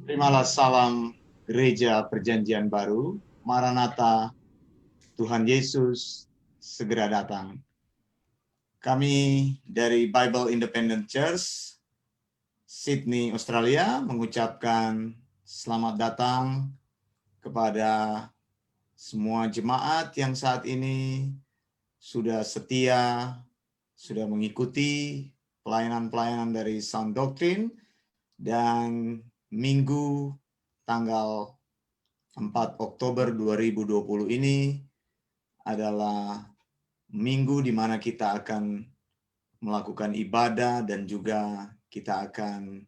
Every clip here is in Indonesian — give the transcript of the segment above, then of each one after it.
Terimalah salam Gereja Perjanjian Baru, Maranatha, Tuhan Yesus segera datang. Kami dari Bible Independent Church, Sydney, Australia, mengucapkan selamat datang kepada semua jemaat yang saat ini sudah setia, sudah mengikuti pelayanan-pelayanan dari Sound Doctrine, dan Minggu tanggal 4 Oktober 2020 ini adalah minggu di mana kita akan melakukan ibadah dan juga kita akan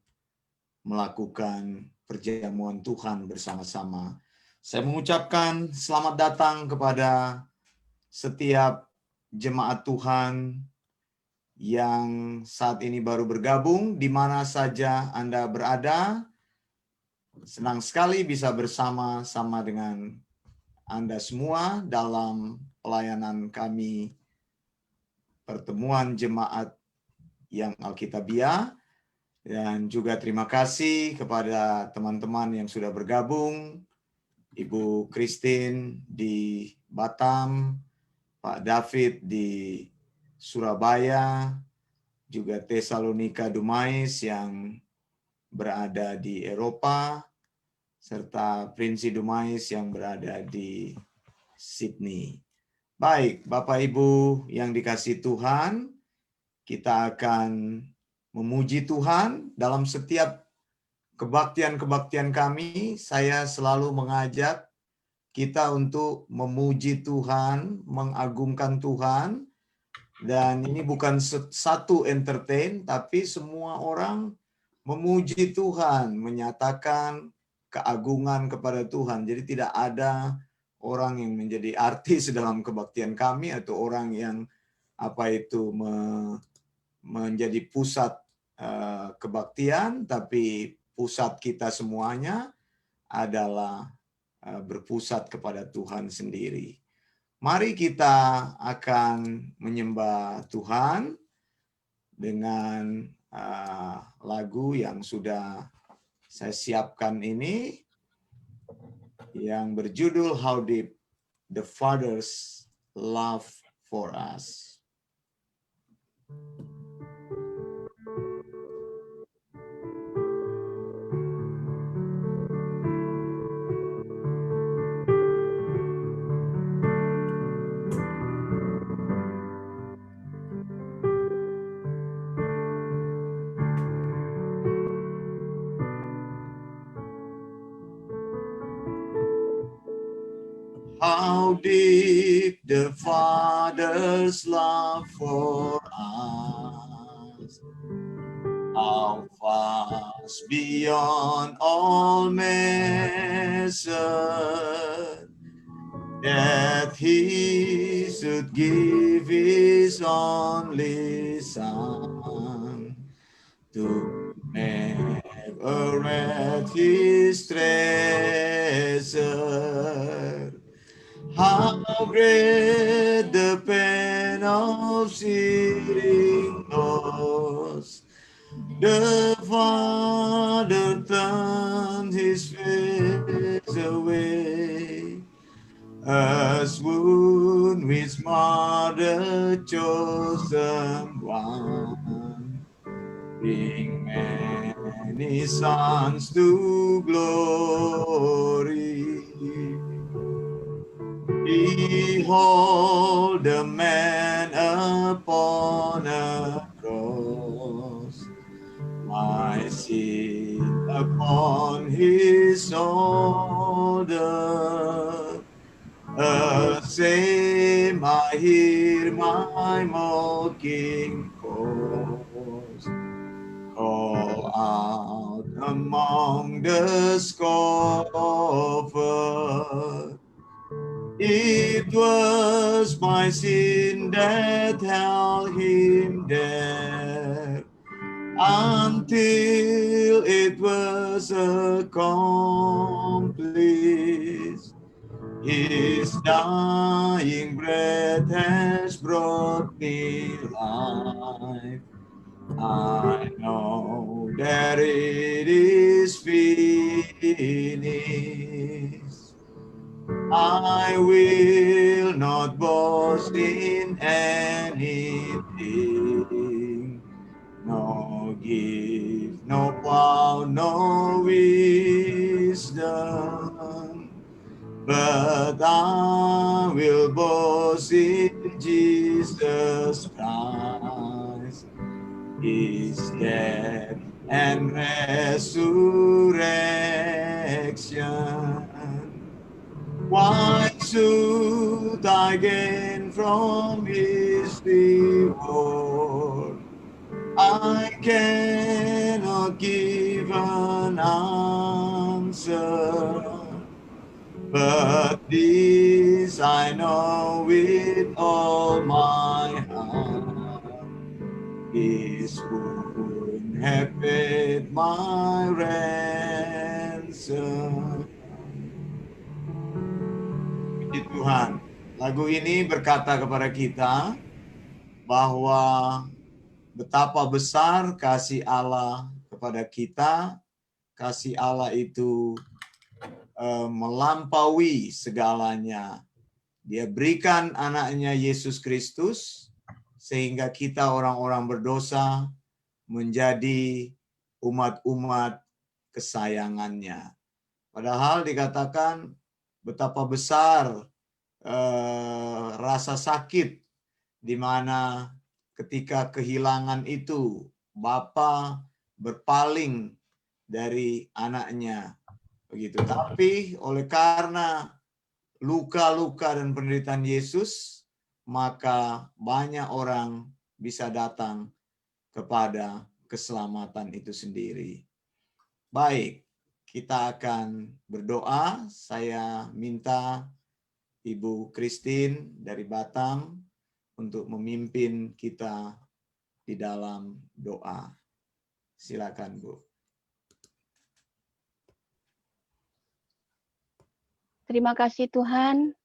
melakukan perjamuan Tuhan bersama-sama. Saya mengucapkan selamat datang kepada setiap jemaat Tuhan yang saat ini baru bergabung, di mana saja Anda berada. Senang sekali bisa bersama-sama dengan Anda semua dalam pelayanan kami pertemuan jemaat yang Alkitabiah, dan juga terima kasih kepada teman-teman yang sudah bergabung, Ibu Christine di Batam, Pak David di Surabaya, juga Tesalonika Dumais yang berada di Eropa, serta Prinsi Dumais yang berada di Sydney. Baik, Bapak Ibu yang dikasihi Tuhan, kita akan memuji Tuhan dalam setiap kebaktian-kebaktian kami. Saya selalu mengajak kita untuk memuji Tuhan, mengagungkan Tuhan, dan ini bukan satu entertain, tapi semua orang memuji Tuhan, menyatakan keagungan kepada Tuhan. Jadi tidak ada orang yang menjadi artis dalam kebaktian kami atau orang yang menjadi pusat kebaktian, tapi pusat kita semuanya adalah berpusat kepada Tuhan sendiri. Mari kita akan menyembah Tuhan dengan lagu yang sudah saya siapkan ini, yang berjudul How Deep the Father's Love for Us. How deep the Father's love for us, how vast beyond all measure, that He should give His only Son to never wreck His treasure. How great the pain of seeing us. The Father turned His face away, as would His mother chosen one, bring many sons to glory. Behold the man upon a cross, my sin upon His shoulder. The same I hear my mocking voice call out among the scoffers. It was my sin that held Him there until it was accomplished. His dying breath has brought me life. I know that it is finished. finish. I will not boast in anything, no gift, no power, no wisdom, but I will boast in Jesus Christ, His death and resurrection. What should I gain from His reward? I cannot give an answer, but this I know with all my heart, His wound have paid my ransom. Puji Tuhan. Lagu ini berkata kepada kita bahwa betapa besar kasih Allah kepada kita. Kasih Allah itu melampaui segalanya. Dia berikan anaknya Yesus Kristus sehingga kita orang-orang berdosa menjadi umat-umat kesayangannya. Padahal dikatakan betapa besar rasa sakit di mana ketika kehilangan itu Bapa berpaling dari anaknya begitu. Tapi oleh karena luka-luka dan penderitaan Yesus, maka banyak orang bisa datang kepada keselamatan itu sendiri. Baik, kita akan berdoa. Saya minta Ibu Christine dari Batam untuk memimpin kita di dalam doa. Silakan, Bu. Terima kasih Tuhan,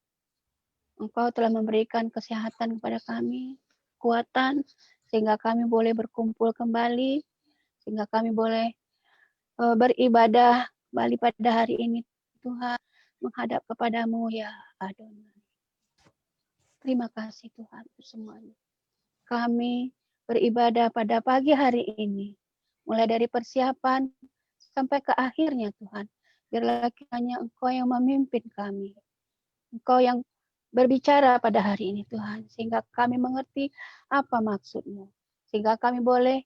Engkau telah memberikan kesehatan kepada kami, kekuatan, sehingga kami boleh berkumpul kembali, sehingga kami boleh beribadah kembali pada hari ini, Tuhan, menghadap kepadamu ya Adonai. Terima kasih Tuhan untuk semuanya. Kami beribadah pada pagi hari ini, mulai dari persiapan sampai ke akhirnya Tuhan. Biarlah kiranya Engkau yang memimpin kami. Engkau yang berbicara pada hari ini Tuhan. Sehingga kami mengerti apa maksud-Mu. Sehingga kami boleh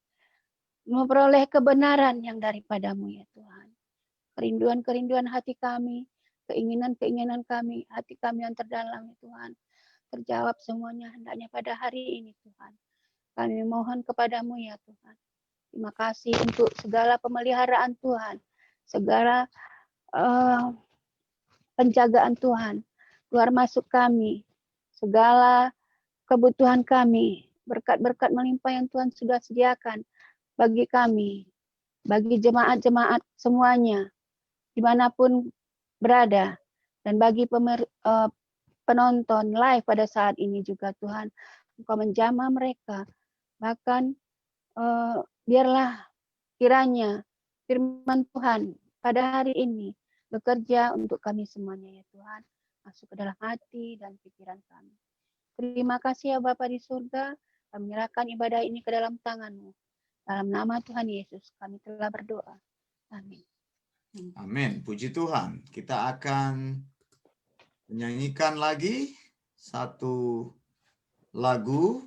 memperoleh kebenaran yang daripadamu ya Tuhan. Kerinduan-kerinduan hati kami, keinginan-keinginan kami, hati kami yang terdalam ya Tuhan. Terjawab semuanya hendaknya pada hari ini Tuhan. Kami mohon kepadamu ya Tuhan. Terima kasih untuk segala pemeliharaan Tuhan. Segala penjagaan Tuhan, keluar masuk kami, segala kebutuhan kami, berkat-berkat melimpah yang Tuhan sudah sediakan bagi kami, bagi jemaat-jemaat semuanya, dimanapun berada, dan bagi penonton live pada saat ini juga Tuhan, Engkau menjamah mereka, bahkan biarlah kiranya firman Tuhan pada hari ini bekerja untuk kami semuanya ya Tuhan. Masuk ke dalam hati dan pikiran kami. Terima kasih ya Bapa di surga. Kami menyerahkan ibadah ini ke dalam tangan-Mu. Dalam nama Tuhan Yesus kami telah berdoa. Amin. Amin. Puji Tuhan. Kita akan menyanyikan lagi satu lagu.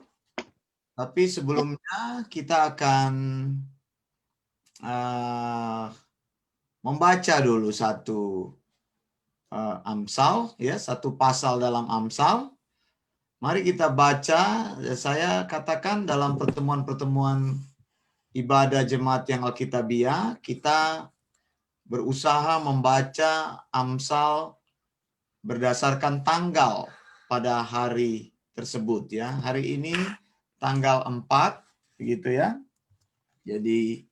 Tapi sebelumnya kita akan membaca dulu satu Amsal, ya, satu pasal dalam Amsal. Mari kita baca. Saya katakan dalam pertemuan-pertemuan ibadah jemaat yang Alkitabiah, kita berusaha membaca Amsal berdasarkan tanggal pada hari tersebut, ya. Hari ini tanggal 4, begitu ya. Jadi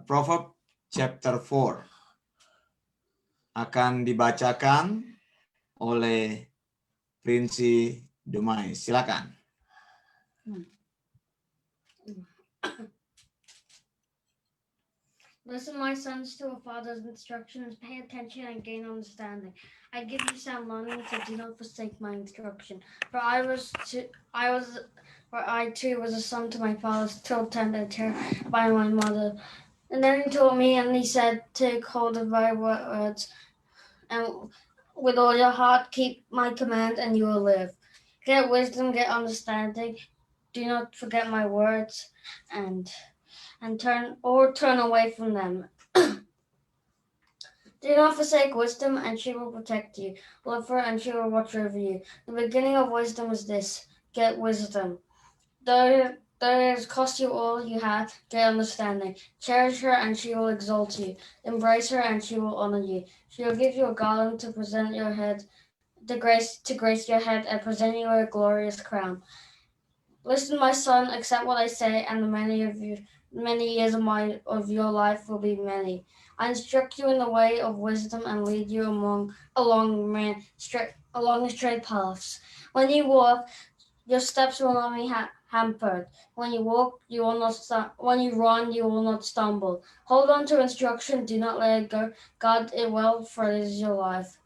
Proverbs chapter 4 akan dibacakan oleh Prinsi Dumai. Silakan. Listen, my sons, to a father's instructions. Pay attention and gain understanding. I give you sound learning, so do not forsake my instruction. For I too was a son to my father, still tender by my mother. And then he taught me, and he said, take hold of my words, and with all your heart keep my command, and you will live. Get wisdom, get understanding. Do not forget my words, and turn away from them. Do not forsake wisdom, and she will protect you. Love her, and she will watch over you. The beginning of wisdom is this: get wisdom. Though it cost you all you have, get understanding. Cherish her, and she will exalt you. Embrace her, and she will honor you. She will give you a garland to present your head, to grace your head, and present you a glorious crown. Listen, my son, accept what I say, and the many years of your life will be many. I instruct you in the way of wisdom and lead you along straight paths. When you walk, your steps will not be hampered. When you walk, you will not when you run, you will not stumble. Hold on to instruction, do not let it go. Guard it well, for it is your life.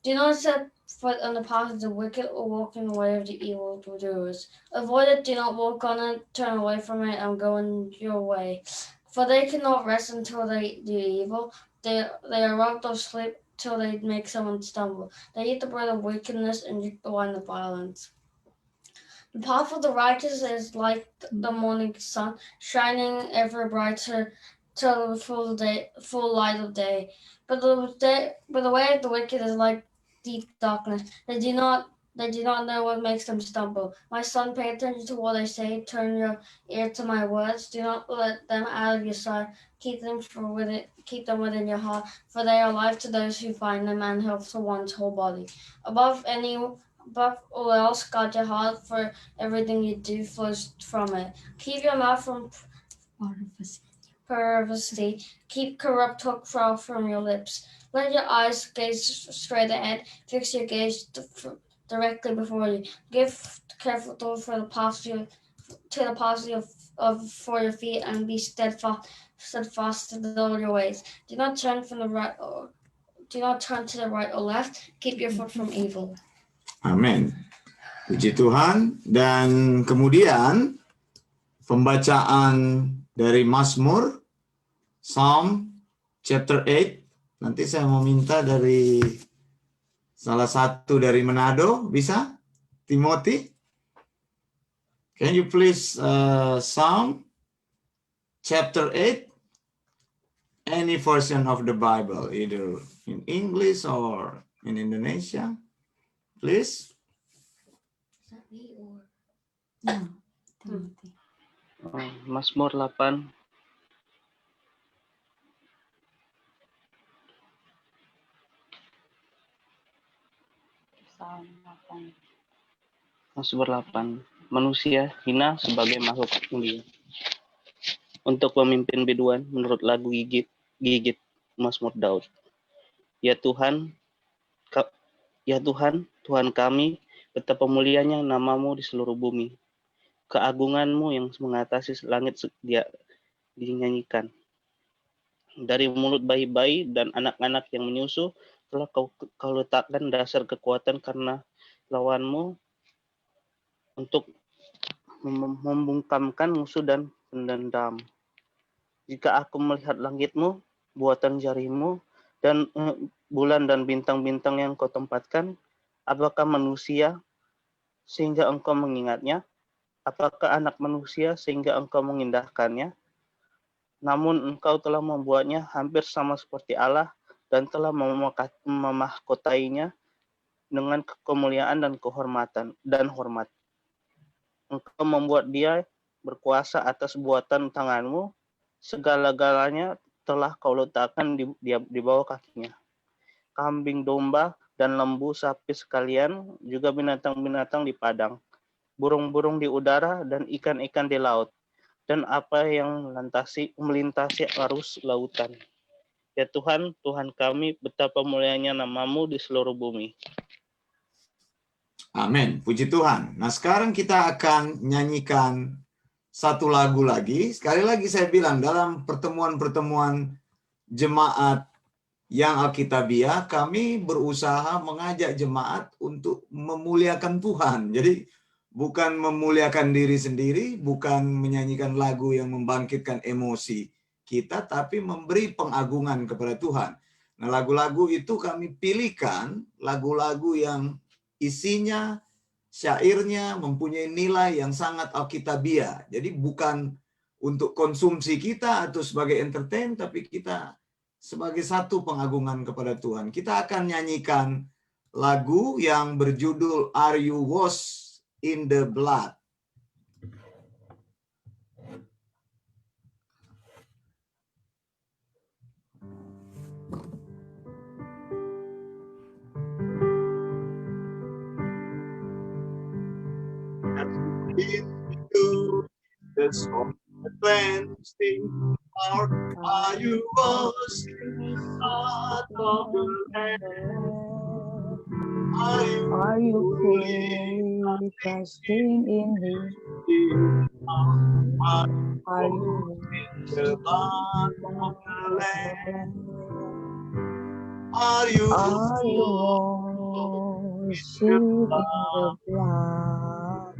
Do not set foot on the path of the wicked or walk in the way of the evildoers. Avoid it, do not walk on it, turn away from it, and go in your way. For they cannot rest until they do evil. They are robbed of sleep till they make someone stumble. They eat the bread of wickedness and drink the wine of violence. The path of the righteous is like the morning sun, shining ever brighter till the full light of day. But the way of the wicked is like deep darkness. They do not know what makes them stumble. My son, pay attention to what I say. Turn your ear to my words. Do not let them out of your sight. Keep them within your heart, for they are life to those who find them and health to one's whole body. Above all else, guard your heart, for everything you do flows from it. Keep your mouth from perversity. Keep corrupt talk far from your lips. Let your eyes gaze straight ahead. Fix your gaze directly before you. Give careful thought for the paths for your feet, and be steadfast in all your ways. Do not turn to the right or left. Keep your foot from evil. Amin. Puji Tuhan. Dan kemudian pembacaan dari Mazmur, Psalm chapter 8. Nanti saya mau minta dari salah satu dari Manado, bisa? Timothy? Can you please Psalm chapter 8? Any version of the Bible, either in English or in Indonesia, please. Is that me or? No, Timothy. Mazmur 8. Mazmur 8. Manusia hina sebagai makhluk mulia. Untuk pemimpin biduan menurut lagu gigit Mazmur Daud. Ya Tuhan, Tuhan kami, betapa mulianya namamu di seluruh bumi. Keagunganmu yang mengatasi langit dia dinyanyikan. Dari mulut bayi-bayi dan anak-anak yang menyusu telah kau letakkan dasar kekuatan karena lawanmu untuk membungkamkan musuh dan pendendam. Jika aku melihat langitmu, buatan jarimu, dan bulan dan bintang-bintang yang kau tempatkan, apakah manusia sehingga engkau mengingatnya? Apakah anak manusia sehingga engkau mengindahkannya? Namun engkau telah membuatnya hampir sama seperti Allah dan telah memahkotainya dengan kemuliaan dan kehormatan dan hormat. Engkau membuat dia berkuasa atas buatan tanganmu, segala-galanya telah kau letakkan di bawah kakinya. Kambing domba dan lembu sapi sekalian, juga binatang-binatang di padang, burung-burung di udara dan ikan-ikan di laut, dan apa yang melintasi arus lautan. Ya Tuhan, Tuhan kami, betapa mulianya namamu di seluruh bumi. Amin. Puji Tuhan. Nah, sekarang kita akan nyanyikan satu lagu lagi. Sekali lagi saya bilang, dalam pertemuan-pertemuan jemaat yang Alkitabiah, kami berusaha mengajak jemaat untuk memuliakan Tuhan. Jadi bukan memuliakan diri sendiri, bukan menyanyikan lagu yang membangkitkan emosi kita, tapi memberi pengagungan kepada Tuhan. Nah, lagu-lagu itu kami pilihkan, lagu-lagu yang isinya, syairnya mempunyai nilai yang sangat Alkitabiah. Jadi bukan untuk konsumsi kita atau sebagai entertain, tapi kita sebagai satu pengagungan kepada Tuhan. Kita akan nyanyikan lagu yang berjudul Are You Washed in the Blood. Into the storm cleansing heart, are you washed in the blood of the Lamb? Are you fully trusting in Him? Are you in the blood of the Lamb? Are you washed in the blood,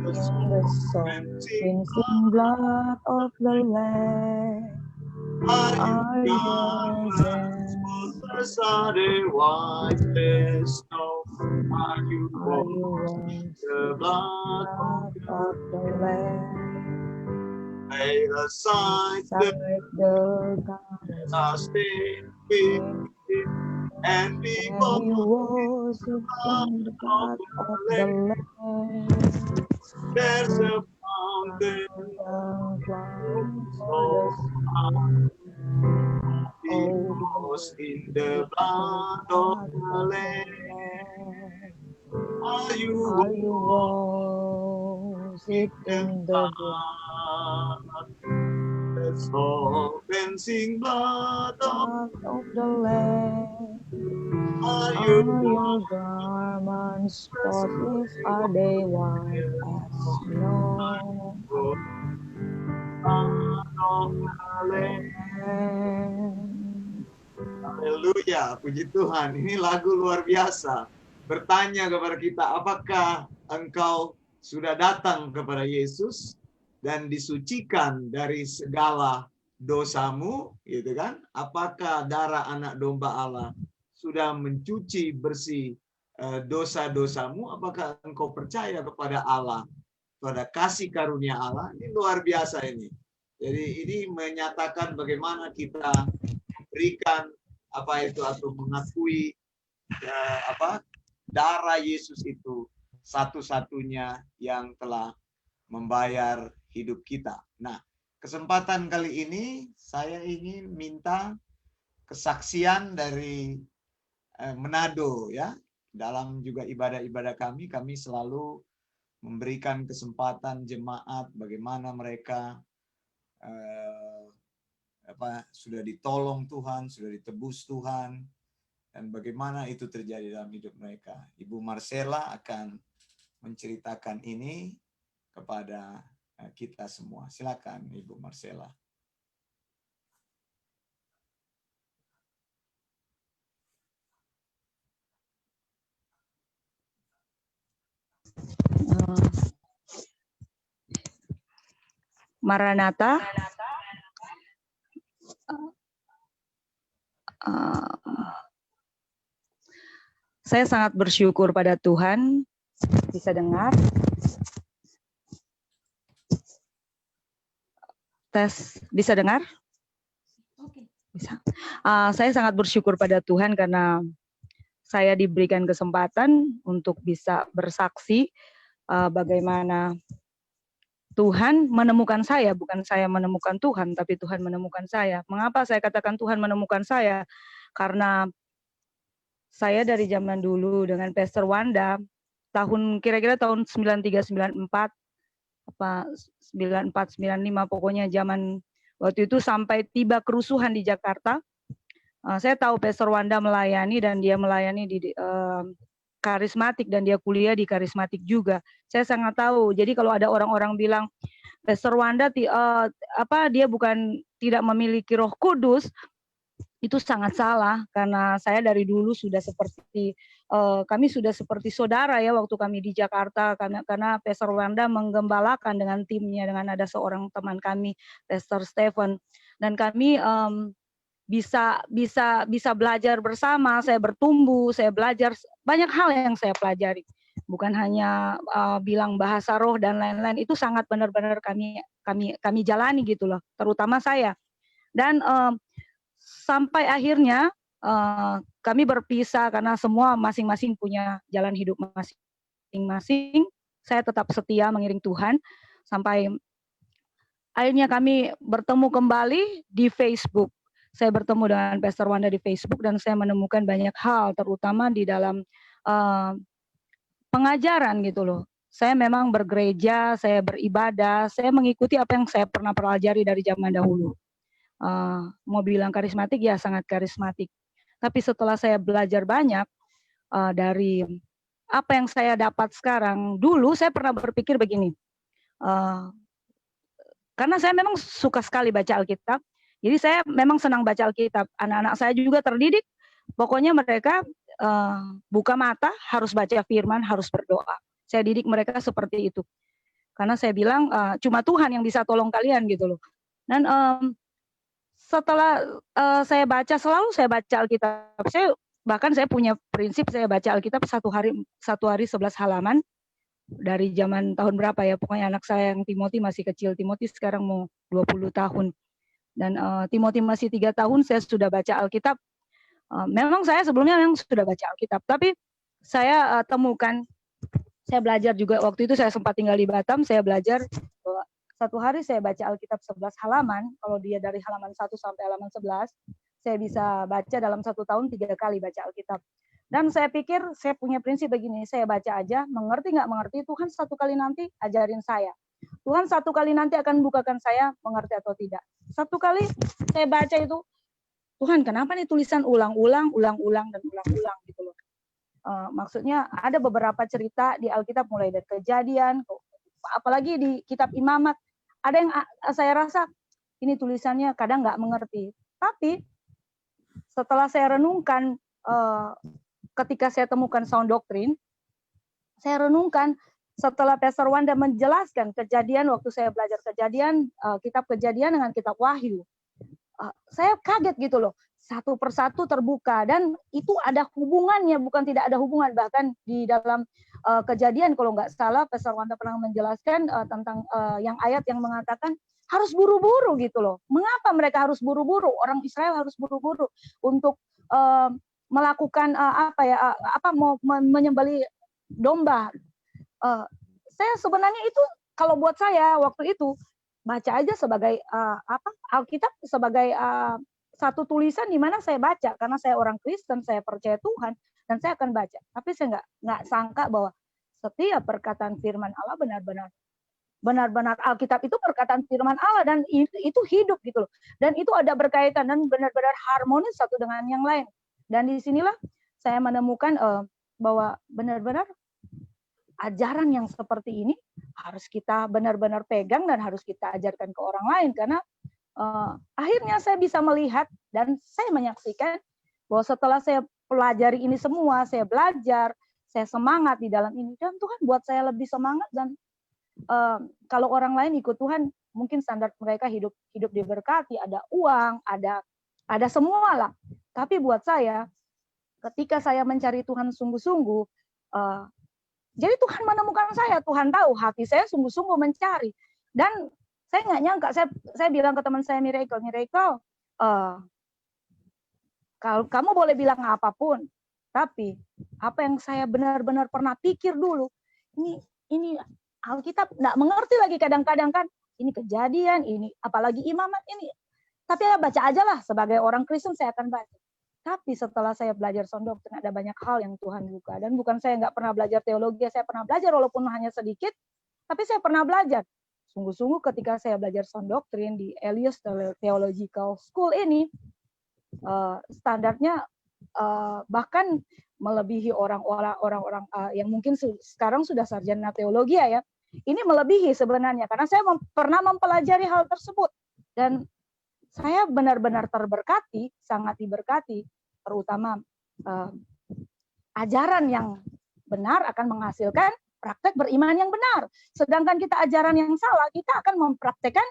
in the cleansing blood of the Lamb? Are you are they white as snow? Are you washed in the blood of the Lamb? Lay aside the garments stained with and be washed in the blood of the Lamb. There's a fountain washed in the blood of the Lamb. Are you washed in the blood? The soul cleansing blood of the Lamb? Are your garments spotless? Are they white as snow? Haleluya, puji Tuhan. Ini lagu luar biasa. Bertanya kepada kita, apakah engkau sudah datang kepada Yesus dan disucikan dari segala dosamu, gitu kan? Apakah darah anak domba Allah sudah mencuci bersih dosa-dosamu? Apakah engkau percaya kepada Allah, pada kasih karunia Allah? Ini luar biasa ini. Jadi ini menyatakan bagaimana kita berikan atau mengakui darah Yesus itu satu-satunya yang telah membayar hidup kita. Nah, kesempatan kali ini saya ingin minta kesaksian dari Manado, ya. Dalam juga ibadah-ibadah kami selalu memberikan kesempatan jemaat bagaimana mereka sudah ditolong Tuhan, sudah ditebus Tuhan, dan bagaimana itu terjadi dalam hidup mereka. Ibu Marcella akan menceritakan ini kepada kita semua. Silakan Ibu Marcella. Maranatha. Saya sangat bersyukur pada Tuhan. Bisa dengar? Tes, bisa dengar? Bisa. Saya sangat bersyukur pada Tuhan karena saya diberikan kesempatan untuk bisa bersaksi bagaimana Tuhan menemukan saya, bukan saya menemukan Tuhan, tapi Tuhan menemukan saya. Mengapa saya katakan Tuhan menemukan saya? Karena saya dari zaman dulu dengan Pastor Wanda, kira-kira tahun 93-94, 94-95, pokoknya zaman waktu itu sampai tiba kerusuhan di Jakarta. Saya tahu Pastor Wanda melayani dan dia melayani di karismatik dan dia kuliah di karismatik juga. Saya sangat tahu. Jadi kalau ada orang-orang bilang Pastor Wanda dia bukan tidak memiliki Roh Kudus, itu sangat salah, karena saya dari dulu sudah seperti kami sudah seperti saudara ya waktu kami di Jakarta, karena Pastor Wanda menggembalakan dengan timnya, dengan ada seorang teman kami, Pastor Stephen, dan kami bisa belajar bersama. Saya bertumbuh, saya belajar banyak hal yang saya pelajari, bukan hanya bilang bahasa roh dan lain-lain. Itu sangat benar-benar kami jalani gitu loh, terutama saya. Dan sampai akhirnya kami berpisah karena semua masing-masing punya jalan hidup masing-masing. Saya tetap setia mengiring Tuhan sampai akhirnya kami bertemu kembali di Facebook. Saya bertemu dengan Pastor Wanda di Facebook dan saya menemukan banyak hal, terutama di dalam pengajaran gitu loh. Saya memang bergereja, saya beribadah, saya mengikuti apa yang saya pernah pelajari dari zaman dahulu. Mau bilang karismatik ya sangat karismatik. Tapi setelah saya belajar banyak dari apa yang saya dapat sekarang, dulu saya pernah berpikir begini, karena saya memang suka sekali baca Alkitab, jadi saya memang senang baca Alkitab. Anak-anak saya juga terdidik, pokoknya mereka buka mata, harus baca firman, harus berdoa. Saya didik mereka seperti itu. Karena saya bilang, cuma Tuhan yang bisa tolong kalian gitu loh. Dan setelah saya baca, selalu saya baca Alkitab. Bahkan saya punya prinsip, saya baca Alkitab satu hari 11 halaman. Dari zaman tahun berapa ya, pokoknya anak saya yang Timothy masih kecil. Timothy sekarang mau 20 tahun. Dan Timothy masih 3 tahun, saya sudah baca Alkitab. Memang saya sebelumnya memang sudah baca Alkitab. Tapi saya temukan, saya belajar juga, waktu itu saya sempat tinggal di Batam, saya belajar bahwa satu hari saya baca Alkitab 11 halaman, kalau dia dari halaman 1 sampai halaman 11, saya bisa baca dalam 1 tahun 3 kali baca Alkitab. Dan saya pikir, saya punya prinsip begini, saya baca aja, mengerti nggak mengerti, Tuhan satu kali nanti ajarin saya. Tuhan satu kali nanti akan bukakan saya, mengerti atau tidak. Satu kali saya baca itu, Tuhan kenapa nih tulisan ulang-ulang dan ulang-ulang gitu loh. Maksudnya ada beberapa cerita di Alkitab, mulai dari Kejadian, apalagi di kitab Imamat, ada yang saya rasa ini tulisannya kadang nggak mengerti. Tapi setelah saya renungkan, ketika saya temukan sound doctrine, saya renungkan setelah Pastor Wanda menjelaskan Kejadian, waktu saya belajar Kejadian, kitab Kejadian dengan kitab Wahyu, saya kaget gitu loh, satu persatu terbuka, dan itu ada hubungannya, bukan tidak ada hubungan. Bahkan di dalam Kejadian, kalau nggak salah, Pastor Wanda pernah menjelaskan tentang yang ayat yang mengatakan harus buru-buru gitu loh. Mengapa mereka harus buru-buru? Orang Israel harus buru-buru untuk melakukan mau menyembelih domba. Saya sebenarnya itu, kalau buat saya waktu itu, baca aja sebagai Alkitab sebagai satu tulisan di mana saya baca, karena saya orang Kristen, saya percaya Tuhan dan saya akan baca. Tapi saya nggak sangka bahwa setiap perkataan firman Allah benar-benar Alkitab itu perkataan firman Allah, dan itu hidup gitu loh. Dan itu ada berkaitan dan benar-benar harmonis satu dengan yang lain. Dan disinilah saya menemukan bahwa benar-benar ajaran yang seperti ini harus kita benar-benar pegang dan harus kita ajarkan ke orang lain, karena akhirnya saya bisa melihat dan saya menyaksikan bahwa setelah saya pelajari ini semua, saya belajar, saya semangat di dalam ini, dan Tuhan buat saya lebih semangat. Dan kalau orang lain ikut Tuhan, mungkin standar mereka hidup diberkati, ada uang, ada semua lah. Tapi buat saya, ketika saya mencari Tuhan sungguh-sungguh, jadi Tuhan menemukan saya, Tuhan tahu hati saya sungguh-sungguh mencari. Dan saya nggak nyangka, saya bilang ke teman saya, Miracle, kalau kamu boleh bilang apapun, tapi apa yang saya benar-benar pernah pikir dulu, ini Alkitab nggak mengerti lagi kadang-kadang kan, ini Kejadian, ini apalagi Imamat ini. Tapi ya baca aja lah, sebagai orang Kristen saya akan baca. Tapi setelah saya belajar sound doctrine, ada banyak hal yang Tuhan buka. Dan bukan saya nggak pernah belajar teologi, saya pernah belajar walaupun hanya sedikit, tapi saya pernah belajar. Sungguh-sungguh ketika saya belajar sound doctrine di Elias Theological School ini, standarnya bahkan melebihi orang-orang yang mungkin sekarang sudah sarjana teologi ya. Ini melebihi sebenarnya, karena saya pernah mempelajari hal tersebut. Dan saya benar-benar terberkati, sangat diberkati, terutama ajaran yang benar akan menghasilkan praktek beriman yang benar. Sedangkan kita ajaran yang salah, kita akan mempraktekkan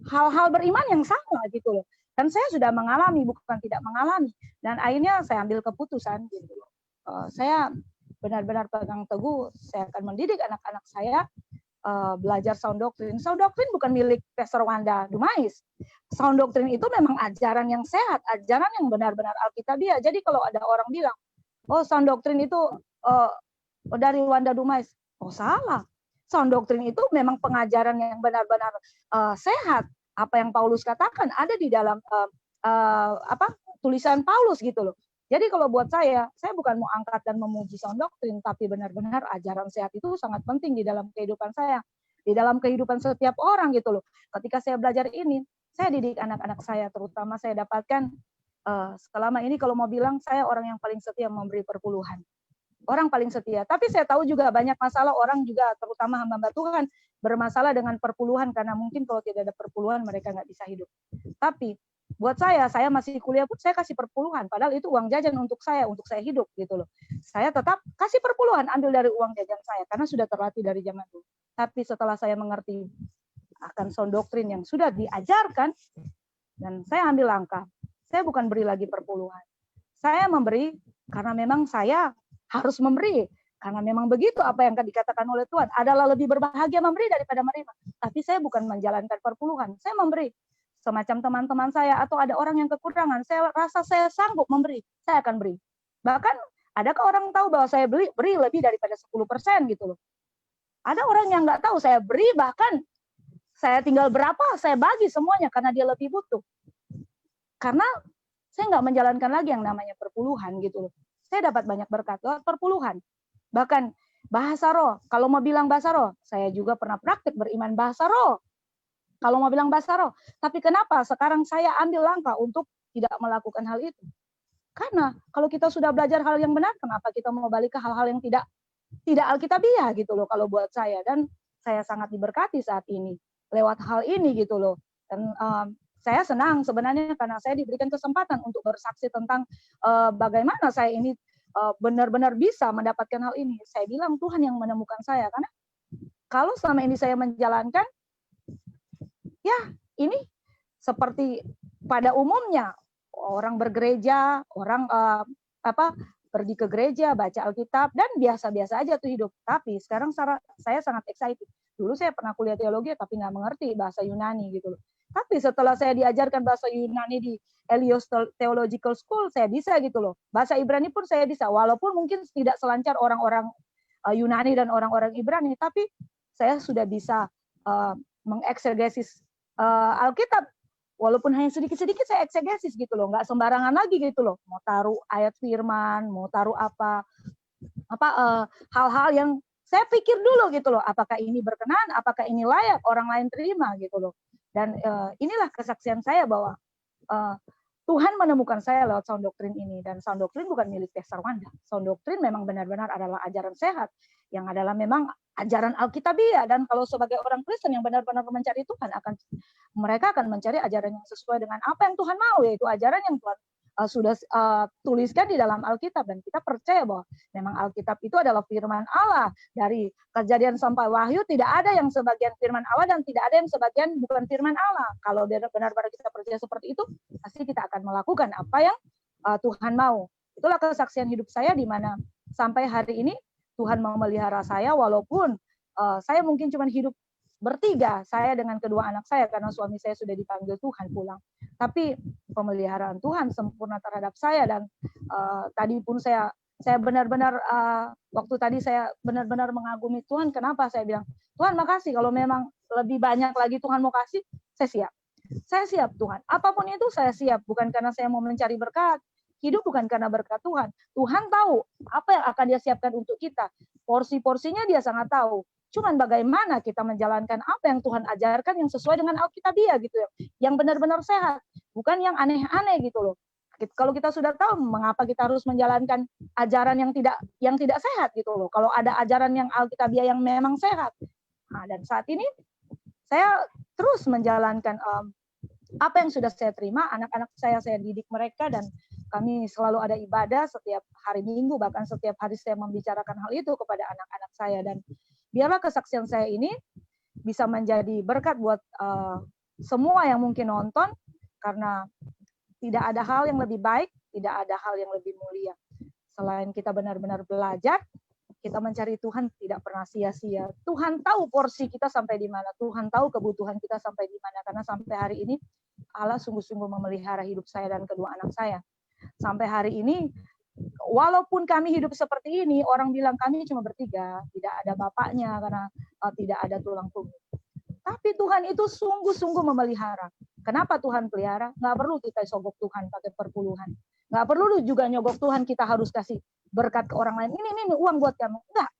hal-hal beriman yang sama gitu loh. Dan saya sudah mengalami, bukan tidak mengalami. Dan akhirnya saya ambil keputusan gitu loh. Saya benar-benar pegang teguh, saya akan mendidik anak-anak saya belajar sound doctrine. Sound doctrine bukan milik Pastor Wanda Dumais. Sound doctrine itu memang ajaran yang sehat, ajaran yang benar-benar alkitabiah. Jadi kalau ada orang bilang, oh sound doctrine itu dari Wanda Dumais, oh salah. Sound doctrine itu memang pengajaran yang benar-benar sehat. Apa yang Paulus katakan ada di dalam tulisan Paulus gitu loh. Jadi kalau buat saya bukan mau angkat dan memuji sound doctrine, tapi benar-benar ajaran sehat itu sangat penting di dalam kehidupan saya, di dalam kehidupan setiap orang gitu loh. Ketika saya belajar ini, saya didik anak-anak saya, terutama saya dapatkan selama ini kalau mau bilang saya orang yang paling setia memberi perpuluhan. Orang paling setia. Tapi saya tahu juga banyak masalah orang juga, terutama hamba-hamba Tuhan, bermasalah dengan perpuluhan karena mungkin kalau tidak ada perpuluhan mereka nggak bisa hidup. Tapi buat saya masih kuliah pun saya kasih perpuluhan. Padahal itu uang jajan untuk saya hidup gitu loh. Saya tetap kasih perpuluhan, ambil dari uang jajan saya karena sudah terlatih dari zaman dulu. Tapi setelah saya mengerti akan sound doctrine yang sudah diajarkan, dan saya ambil langkah. Saya bukan beri lagi perpuluhan. Saya memberi karena memang saya harus memberi. Karena memang begitu apa yang dikatakan oleh Tuhan. Adalah lebih berbahagia memberi daripada menerima. Tapi saya bukan menjalankan perpuluhan. Saya memberi. Semacam teman-teman saya atau ada orang yang kekurangan. Saya rasa saya sanggup memberi. Saya akan beri. Bahkan adakah orang tahu bahwa saya beri lebih daripada 10% gitu loh. Ada orang yang nggak tahu saya beri bahkan saya tinggal berapa saya bagi semuanya karena dia lebih butuh. Karena saya nggak menjalankan lagi yang namanya perpuluhan gitu loh. Saya dapat banyak berkat lewat perpuluhan. Bahkan bahasa roh, kalau mau bilang bahasa roh, saya juga pernah praktik beriman bahasa roh. Kalau mau bilang bahasa roh. Tapi kenapa sekarang saya ambil langkah untuk tidak melakukan hal itu? Karena kalau kita sudah belajar hal yang benar, kenapa kita mau balik ke hal-hal yang tidak alkitabiah gitu loh kalau buat saya. Dan saya sangat diberkati saat ini lewat hal ini gitu loh. Dan saya senang sebenarnya karena saya diberikan kesempatan untuk bersaksi tentang bagaimana saya ini benar-benar bisa mendapatkan hal ini. Saya bilang Tuhan yang menemukan saya karena kalau selama ini saya menjalankan, ya ini seperti pada umumnya orang bergereja, orang pergi ke gereja, baca Alkitab dan biasa-biasa aja tuh hidup. Tapi sekarang saya sangat excited. Dulu saya pernah kuliah teologi tapi nggak mengerti bahasa Yunani gitu loh. Tapi setelah saya diajarkan bahasa Yunani di Helios Theological School, saya bisa gitu loh. Bahasa Ibrani pun saya bisa, walaupun mungkin tidak selancar orang-orang Yunani dan orang-orang Ibrani, tapi saya sudah bisa mengeksegesis Alkitab. Walaupun hanya sedikit-sedikit saya eksegesis gitu loh, nggak sembarangan lagi gitu loh. Mau taruh ayat firman, mau taruh hal-hal yang saya pikir dulu gitu loh, apakah ini berkenan, apakah ini layak orang lain terima gitu loh. Dan inilah kesaksian saya bahwa Tuhan menemukan saya lewat sound doctrine ini. Dan sound doctrine bukan milik Pastor Wanda. Sound doctrine memang benar-benar adalah ajaran sehat. Yang adalah memang ajaran Alkitabiah. Dan kalau sebagai orang Kristen yang benar-benar mencari Tuhan, mereka akan mencari ajaran yang sesuai dengan apa yang Tuhan mau. Yaitu ajaran yang Tuhan sudah tuliskan di dalam Alkitab. Dan kita percaya bahwa memang Alkitab itu adalah firman Allah. Dari Kejadian sampai Wahyu tidak ada yang sebagian firman Allah dan tidak ada yang sebagian bukan firman Allah. Kalau benar-benar kita percaya seperti itu, pasti kita akan melakukan apa yang Tuhan mau. Itulah kesaksian hidup saya di mana sampai hari ini Tuhan memelihara saya walaupun saya mungkin cuma hidup bertiga, saya dengan kedua anak saya karena suami saya sudah dipanggil Tuhan pulang. Tapi pemeliharaan Tuhan sempurna terhadap saya dan tadi pun saya benar-benar waktu tadi saya benar-benar mengagumi Tuhan. Kenapa saya bilang Tuhan makasih kalau memang lebih banyak lagi Tuhan mau kasih, saya siap. Saya siap Tuhan. Apapun itu saya siap. Bukan karena saya mau mencari berkat. Hidup bukan karena berkat Tuhan. Tuhan tahu apa yang akan Dia siapkan untuk kita. Porsi-porsinya Dia sangat tahu. Cuman bagaimana kita menjalankan apa yang Tuhan ajarkan yang sesuai dengan Alkitabiah gitu ya. Yang benar-benar sehat. Bukan yang aneh-aneh gitu loh. Kalau kita sudah tahu, mengapa kita harus menjalankan ajaran yang tidak sehat gitu loh. Kalau ada ajaran yang Alkitabiah yang memang sehat. Nah, dan saat ini saya terus menjalankan apa yang sudah saya terima. Anak-anak saya didik mereka, dan kami selalu ada ibadah setiap hari Minggu, bahkan setiap hari saya membicarakan hal itu kepada anak-anak saya. Dan biarlah kesaksian saya ini bisa menjadi berkat buat semua yang mungkin nonton, karena tidak ada hal yang lebih baik, tidak ada hal yang lebih mulia. Selain kita benar-benar belajar, kita mencari Tuhan tidak pernah sia-sia. Tuhan tahu porsi kita sampai di mana, Tuhan tahu kebutuhan kita sampai di mana, karena sampai hari ini Allah sungguh-sungguh memelihara hidup saya dan kedua anak saya. Sampai hari ini, walaupun kami hidup seperti ini, orang bilang kami cuma bertiga, tidak ada bapaknya karena tidak ada tulang punggung. Tapi Tuhan itu sungguh-sungguh memelihara. Kenapa Tuhan pelihara? Nggak perlu kita sogok Tuhan pakai perpuluhan. Nggak perlu juga nyogok Tuhan kita harus kasih berkat ke orang lain. Ini uang buat kamu. Enggak.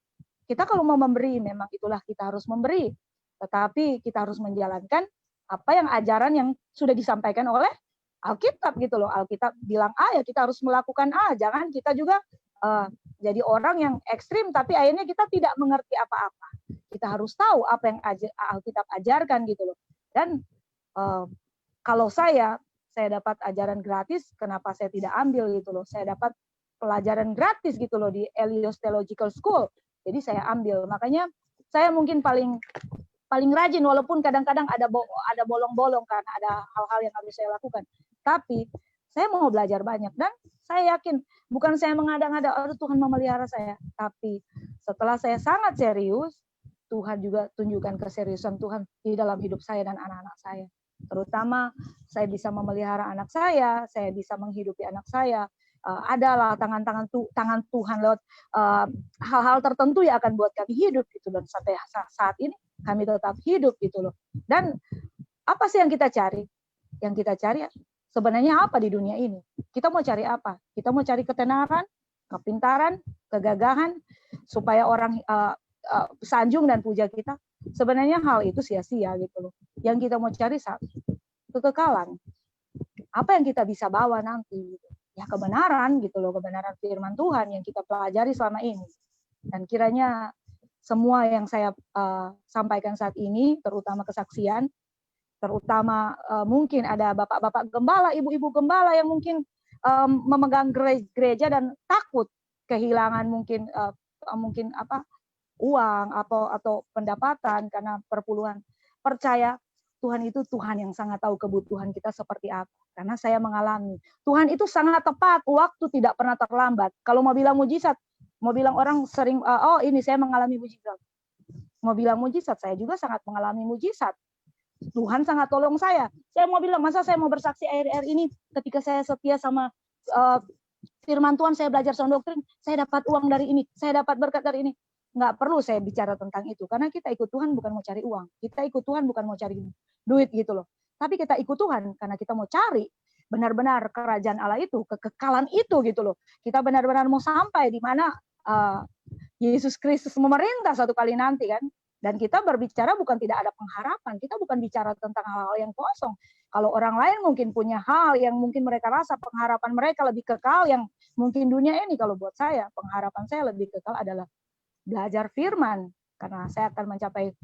Kita kalau mau memberi, memang itulah kita harus memberi. Tetapi kita harus menjalankan apa yang ajaran yang sudah disampaikan oleh Alkitab gitu loh. Alkitab bilang A, ya kita harus melakukan A. Jangan kita juga jadi orang yang ekstrim, tapi akhirnya kita tidak mengerti apa-apa. Kita harus tahu apa yang Alkitab ajarkan gitu loh. Dan kalau saya dapat ajaran gratis, kenapa saya tidak ambil gitu loh. Saya dapat pelajaran gratis gitu loh di Elios Theological School. Jadi saya ambil. Makanya saya mungkin paling rajin, walaupun kadang-kadang ada bolong-bolong karena ada hal-hal yang harus saya lakukan. Tapi saya mau belajar banyak, dan saya yakin bukan saya mengada-ngada, aduh Tuhan memelihara saya. Tapi setelah saya sangat serius, Tuhan juga tunjukkan keseriusan Tuhan di dalam hidup saya dan anak-anak saya. Terutama saya bisa memelihara anak saya bisa menghidupi anak saya. Adalah tangan Tuhan lewat hal-hal tertentu yang akan buat kami hidup gitu, dan sampai saat ini kami tetap hidup gitu loh. Dan apa sih yang kita cari? Yang kita cari sebenarnya apa di dunia ini? Kita mau cari apa? Kita mau cari ketenaran, kepintaran, kegagahan, supaya orang sanjung dan puja kita. Sebenarnya hal itu sia-sia gitu loh. Yang kita mau cari kekekalan. Apa yang kita bisa bawa nanti? Ya kebenaran gitu loh, kebenaran firman Tuhan yang kita pelajari selama ini. Dan kiranya semua yang saya sampaikan saat ini, terutama kesaksian, terutama mungkin ada bapak-bapak gembala, ibu-ibu gembala yang mungkin memegang gereja dan takut kehilangan mungkin uang atau pendapatan karena perpuluhan. Percaya Tuhan itu Tuhan yang sangat tahu kebutuhan kita seperti apa. Karena saya mengalami. Tuhan itu sangat tepat, waktu tidak pernah terlambat. Kalau mau bilang mujizat, mau bilang orang sering, oh ini saya mengalami mujizat. Mau bilang mujizat, saya juga sangat mengalami mujizat. Tuhan sangat tolong saya. Saya mau bilang, masa saya mau bersaksi akhir-akhir ini ketika saya setia sama firman Tuhan, saya belajar sound doktrin, saya dapat uang dari ini, saya dapat berkat dari ini. Nggak perlu saya bicara tentang itu, karena kita ikut Tuhan bukan mau cari uang. Kita ikut Tuhan bukan mau cari duit gitu loh. Tapi kita ikut Tuhan karena kita mau cari benar-benar kerajaan Allah itu, kekekalan itu gitu loh. Kita benar-benar mau sampai di mana Yesus Kristus memerintah satu kali nanti kan. Dan kita berbicara bukan tidak ada pengharapan. Kita bukan bicara tentang hal-hal yang kosong. Kalau orang lain mungkin punya hal yang mungkin mereka rasa pengharapan mereka lebih kekal yang mungkin dunia ini. Kalau buat saya, pengharapan saya lebih kekal adalah belajar firman. Karena saya akan mencapai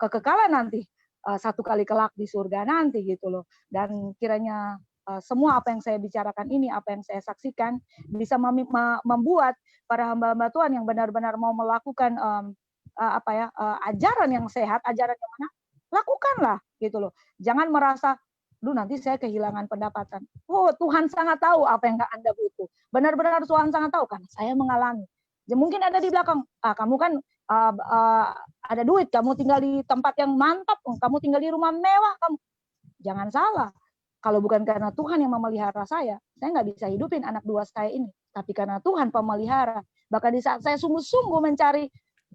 kekekalan nanti. Satu kali kelak di surga nanti gitu loh. Dan kiranya semua apa yang saya bicarakan ini, apa yang saya saksikan bisa membuat para hamba-hamba Tuhan yang benar-benar mau melakukan ajaran yang sehat, ajaran yang mana, lakukanlah gitu loh. Jangan merasa, nanti saya kehilangan pendapatan. Oh, Tuhan sangat tahu apa yang Anda butuh. Benar-benar Tuhan sangat tahu kan. Saya mengalami. Mungkin ada di belakang, kamu kan ada duit, kamu tinggal di tempat yang mantap, kamu tinggal di rumah mewah, kamu jangan salah. Kalau bukan karena Tuhan yang memelihara saya nggak bisa hidupin anak dua saya ini. Tapi karena Tuhan pemelihara. Bahkan di saat saya sungguh-sungguh mencari,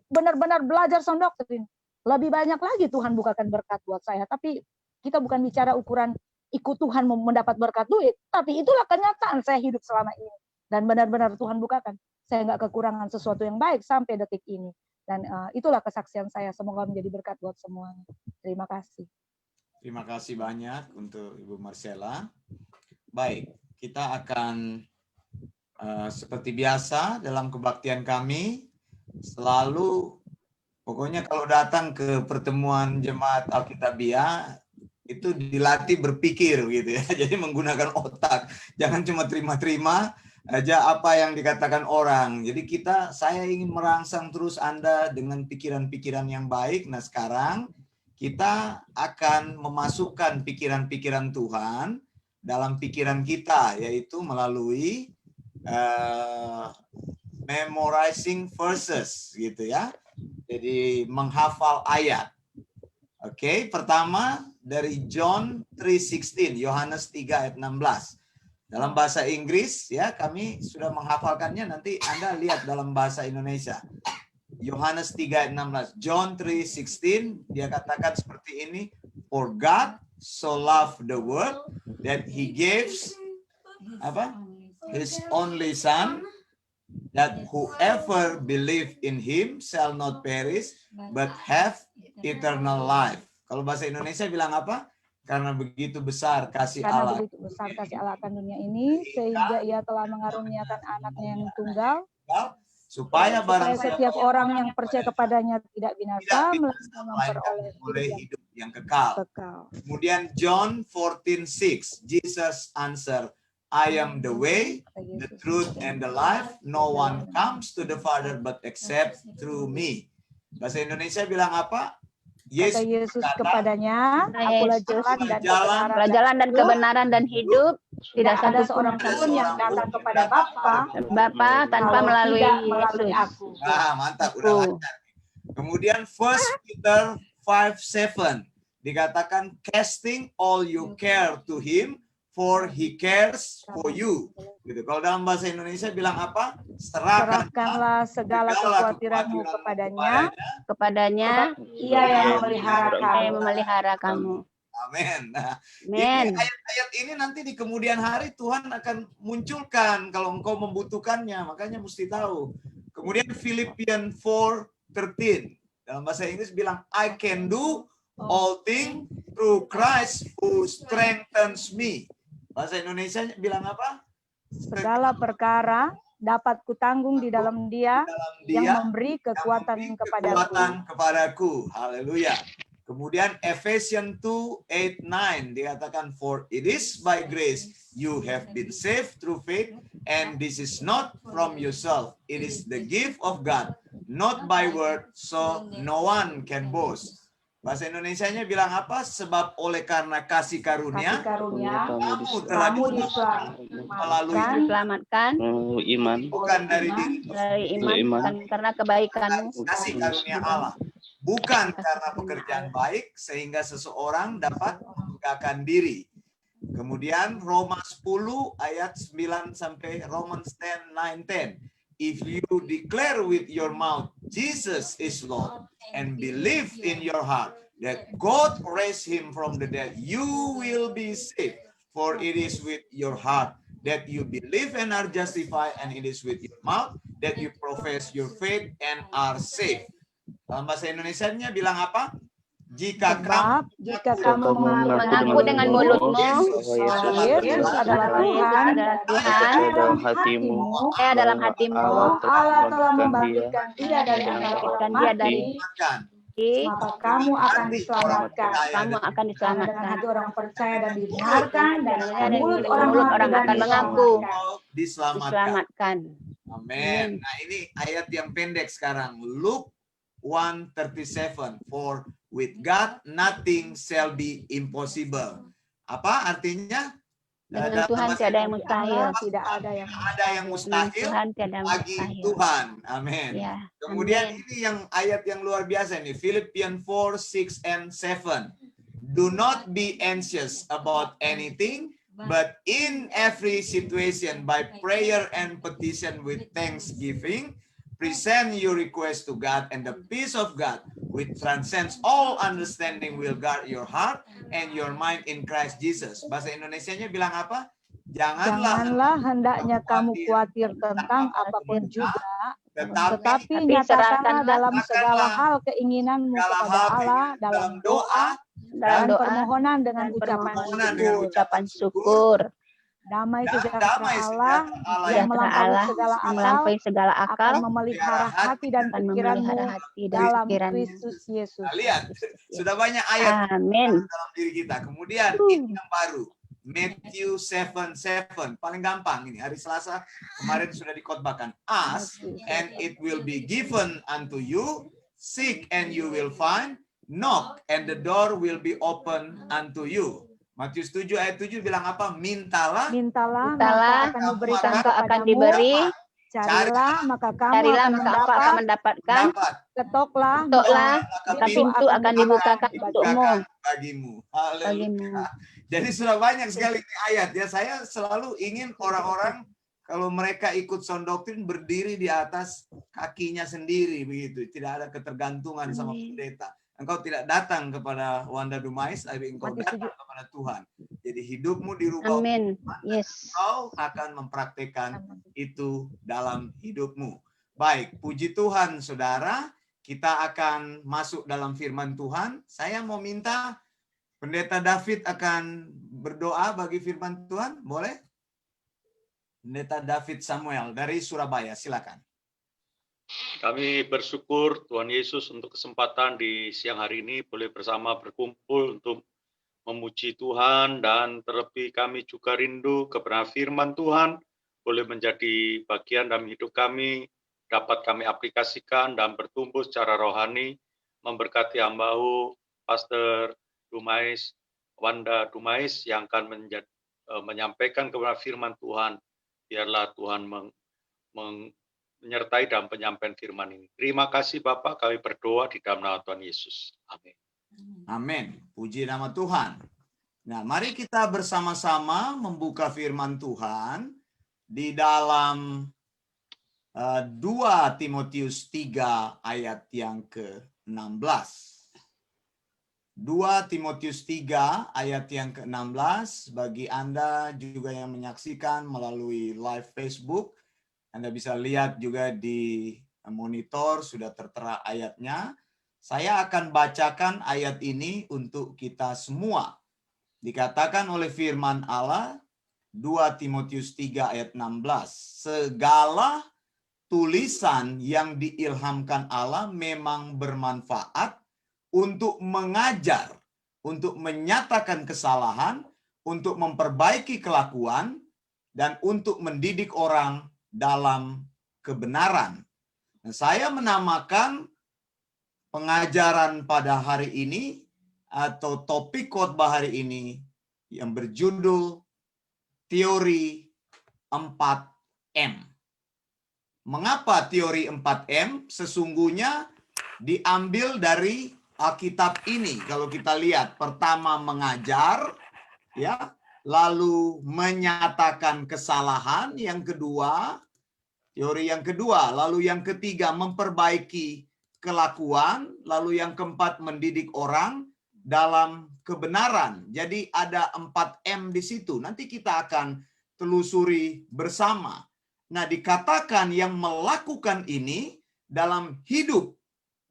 benar-benar belajar sound doktrin, lebih banyak lagi Tuhan bukakan berkat buat saya. Tapi kita bukan bicara ukuran ikut Tuhan mendapat berkat duit, tapi itulah kenyataan saya hidup selama ini. Dan benar-benar Tuhan bukakan. Saya nggak kekurangan sesuatu yang baik sampai detik ini. Dan itulah kesaksian saya. Semoga menjadi berkat buat semuanya. Terima kasih. Terima kasih banyak untuk Ibu Marcella. Baik, kita akan seperti biasa dalam kebaktian kami selalu, pokoknya kalau datang ke pertemuan jemaat Alkitabiah itu dilatih berpikir gitu ya. Jadi menggunakan otak, jangan cuma terima-terima aja apa yang dikatakan orang. Jadi saya ingin merangsang terus Anda dengan pikiran-pikiran yang baik. Nah, sekarang kita akan memasukkan pikiran-pikiran Tuhan dalam pikiran kita, yaitu melalui memorizing verses gitu ya. Jadi menghafal ayat. Oke, pertama dari John 3:16, Yohanes 3 ayat 16. Dalam bahasa Inggris ya, kami sudah menghafalkannya, nanti Anda lihat dalam bahasa Indonesia. Yohanes 3 ayat 16. John 3:16 dia katakan seperti ini, for God so loved the world that he gives his only son, that whoever believe in him shall not perish but have eternal life. Kalau bahasa Indonesia bilang apa? Karena begitu besar kasih Allah. Karena begitu besar kasih Allah akan dunia ini, sehingga ia telah mengaruniakan anaknya yang tunggal, supaya setiap orang yang percaya kepadanya tidak binasa, melainkan memperoleh hidup yang kekal. Kemudian John 14:6, Jesus answer, I am the way, the truth, and the life. No one comes to the Father but except through me. Bahasa Indonesia bilang apa? Kata Yesus kepadanya, akulah jalan dan kebenaran dan hidup. Tidak ada satu seorang pun yang datang kepada Bapa tanpa melalui Yesus. aku. Mantap, udah lancar. Kemudian 1 Peter 5:7 dikatakan casting all your care to him, for he cares for you. Gitu. Kalau dalam bahasa Indonesia bilang apa? Serahkanlah segala kekhawatiranmu kepadanya. Ia yang memelihara kamu. Amin. Nah, ini ayat-ayat ini nanti di kemudian hari Tuhan akan munculkan kalau engkau membutuhkannya. Makanya mesti tahu. Kemudian Philippians 4:13 dalam bahasa Inggris bilang I can do all things through Christ who strengthens me. Bahasa Indonesia bilang apa? Segala perkara dapat kutanggung di dalam Dia yang memberi kekuatan kepadaku. Haleluya. Kemudian Ephesians 2:8-9 dikatakan for it is by grace you have been saved through faith, and this is not from yourself, it is the gift of God, not by word, so no one can boast. Bahasa Indonesianya bilang apa? Sebab oleh karena kasih karunia kamu telah diselamatkan iman, bukan dari diri, iman, karena kebaikanmu. kasih karunia Allah, bukan karena pekerjaan baik sehingga seseorang dapat membanggakan diri. Kemudian Roma 10 ayat 9 sampai Romans 10:9-10. If you declare with your mouth Jesus is Lord and believe in your heart that God raised him from the dead, you will be saved. For it is with your heart that you believe and are justified, and it is with your mouth that you profess your faith and are saved. Dalam bahasa Indonesianya bilang apa? Jika kamu mengaku dengan mulutmu Yesus adalah Tuhan, dalam hatimu, Allah telah membangkitkan Dia dari antara maka kamu akan diselamatkan. Dengan hati orang percaya dan dibenarkan, dan mulut orang akan mengaku diselamatkan. Amin. Nah, ini ayat yang pendek sekarang. Luke 1:37. For with God nothing shall be impossible. Apa artinya? Dengan Tuhan tiada yang mustahil. Tidak ada yang mustahil bagi Tuhan. Amin. Ya. Kemudian ini yang ayat yang luar biasa ini. Philippians 4:6-7. Do not be anxious about anything, but in every situation by prayer and petition with thanksgiving, present your request to God, and the peace of God, which transcends all understanding, will guard your heart and your mind in Christ Jesus. Bahasa Indonesianya bilang apa? Janganlah hendaknya kamu khawatir tentang apapun juga, tetapi nyatakanlah dalam segala hal keinginanmu kepada Allah dalam doa dan permohonan dengan ucapan syukur. damai Dan sejahtera damai Allah sejahtera Allah yang yang Sejahtera melampaui Allah segala yang akal melampaui segala akan akal memelihara hati dan akan pikiranmu memelihara hati dan dalam pikiranmu. Kristus Yesus. Nah, lihat, Kristus sudah Yesus. banyak ayat Amin. dalam diri kita. Kemudian ini yang baru, Matthew 7:7. Paling gampang ini, hari Selasa kemarin sudah dikhotbahkan. Ask and it will be given unto you, seek and you will find, knock and the door will be open unto you. Matius 7 ayat 7 bilang apa? Mintalah, Mintalah, Mintalah, maka akan diberikan maka akan kepadamu. diberi. Carilah, maka kamu Carilah, akan maka engkau akan mendapat. mendapatkan. dapat, Ketoklah, Ketuklah, maka maka pintu akan dibukakan untukmu. bagimu. Haleluya. Bagimu. Jadi sudah banyak sekali ini ayat ya. Saya selalu ingin orang-orang kalau mereka ikut sound doktrin berdiri di atas kakinya sendiri begitu. Tidak ada ketergantungan sama Amin. pendeta. Engkau tidak datang kepada Wanda Dumais, tapi engkau Matius datang kepada Tuhan. Jadi hidupmu dirubah. Amin. Yes. Engkau akan mempraktikkan itu dalam hidupmu. Baik, puji Tuhan saudara. Kita akan masuk dalam firman Tuhan. Saya mau minta Pendeta David akan berdoa bagi firman Tuhan. Boleh? Pendeta David Samuel dari Surabaya. Silakan. Kami bersyukur Tuhan Yesus untuk kesempatan di siang hari ini boleh bersama berkumpul untuk memuji Tuhan, dan terlebih kami juga rindu kepada firman Tuhan boleh menjadi bagian dalam hidup kami, dapat kami aplikasikan dan bertumbuh secara rohani, memberkati hamba-Mu Pastor Dumais, Wanda Dumais yang akan menyampaikan kepada firman Tuhan. Biarlah Tuhan menyertai dalam penyampaian firman ini. Terima kasih Bapak, kami berdoa di dalam nama Tuhan Yesus. Amin. Amin. Puji nama Tuhan. Nah, mari kita bersama-sama membuka firman Tuhan di dalam 2 Timotius 3 ayat yang ke-16. 2 Timotius 3 ayat yang ke-16. Bagi Anda juga yang menyaksikan melalui live Facebook, Anda bisa lihat juga di monitor sudah tertera ayatnya. Saya akan bacakan ayat ini untuk kita semua. Dikatakan oleh firman Allah 2 Timotius 3 ayat 16. Segala tulisan yang diilhamkan Allah memang bermanfaat untuk mengajar, untuk menyatakan kesalahan, untuk memperbaiki kelakuan, dan untuk mendidik orang dalam kebenaran. Nah, saya menamakan pengajaran pada hari ini atau topik khotbah hari ini yang berjudul teori 4M. Mengapa teori 4M? Sesungguhnya diambil dari Alkitab ini. Kalau kita lihat, pertama mengajar, ya, lalu menyatakan kesalahan, yang kedua, teori yang kedua, lalu yang ketiga memperbaiki kelakuan, lalu yang keempat mendidik orang dalam kebenaran. Jadi ada 4M di situ. Nanti kita akan telusuri bersama. Nah, dikatakan yang melakukan ini dalam hidup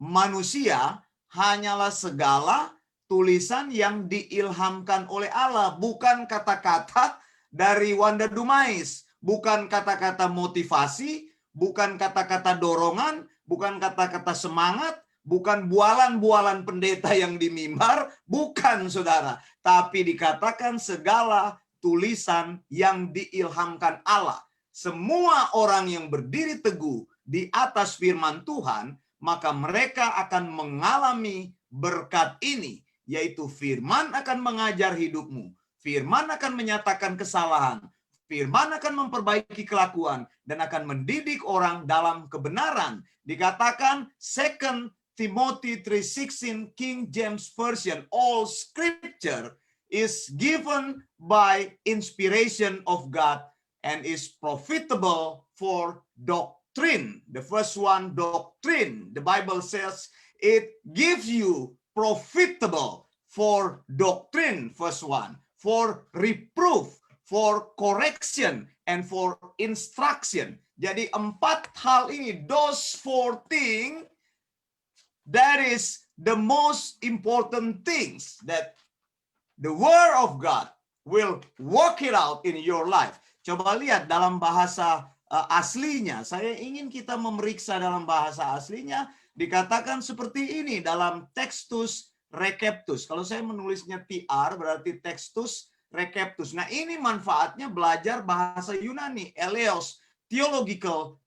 manusia hanyalah segala tulisan yang diilhamkan oleh Allah, bukan kata-kata dari Wanda Dumais, bukan kata-kata motivasi, bukan kata-kata dorongan, bukan kata-kata semangat, bukan bualan-bualan pendeta yang di mimbar, bukan saudara. Tapi dikatakan segala tulisan yang diilhamkan Allah. Semua orang yang berdiri teguh di atas firman Tuhan, maka mereka akan mengalami berkat ini, yaitu firman akan mengajar hidupmu, firman akan menyatakan kesalahan, firman akan memperbaiki kelakuan, dan akan mendidik orang dalam kebenaran. Dikatakan 2 Timothy 3:16 King James Version, all scripture is given by inspiration of God and is profitable for doctrine. The first one, doctrine. The Bible says it gives you profitable for doctrine, first one, for reproof, for correction, and for instruction. Jadi 4 hal ini, those 4 things, that is the most important things that the Word of God will work it out in your life. Coba lihat dalam bahasa aslinya. Saya ingin kita memeriksa dalam bahasa aslinya. Dikatakan seperti ini dalam Textus Receptus. Kalau saya menulisnya TR berarti Textus Receptus. Nah, ini manfaatnya belajar bahasa Yunani, Eleos Theological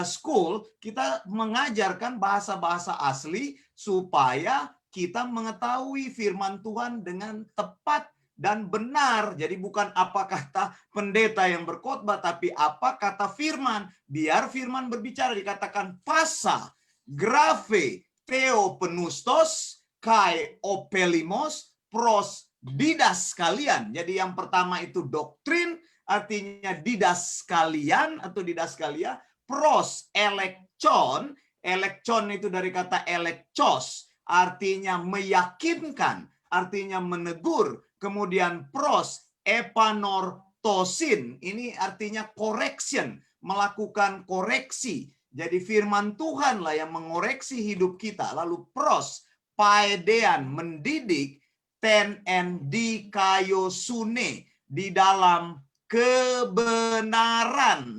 School. Kita mengajarkan bahasa-bahasa asli supaya kita mengetahui firman Tuhan dengan tepat dan benar. Jadi bukan apa kata pendeta yang berkhotbah, tapi apa kata firman. Biar firman berbicara, dikatakan pasa, grafe, theopenustos, kai opelimos, pros didaskalian. Jadi yang pertama itu doktrin, artinya didaskalian atau didaskalia. Pros, elektion. Elektion itu dari kata elekchos, artinya meyakinkan, artinya menegur. Kemudian pros, epanortosin, ini artinya correction, melakukan koreksi. Jadi firman Tuhan lah yang mengoreksi hidup kita. Lalu pros, paedean, mendidik, ten and dikaiosune, di dalam kebenaran.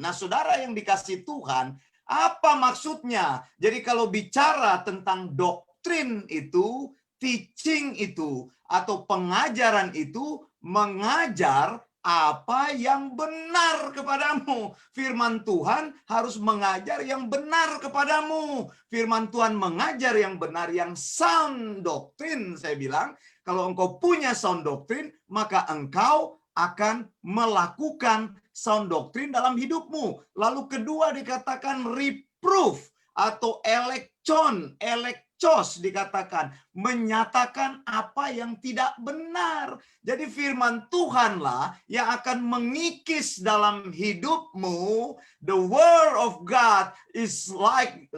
Nah, saudara yang dikasih Tuhan, apa maksudnya? Jadi kalau bicara tentang doktrin itu, teaching itu, atau pengajaran itu, mengajar apa yang benar kepadamu. Firman Tuhan harus mengajar yang benar kepadamu. Firman Tuhan mengajar yang benar, yang sound doctrine. Saya bilang, kalau engkau punya sound doctrine, maka engkau akan melakukan sound doctrine dalam hidupmu. Lalu kedua dikatakan reproof atau elektion, elekchos dikatakan, menyatakan apa yang tidak benar. Jadi firman Tuhanlah yang akan mengikis dalam hidupmu. The word of God is like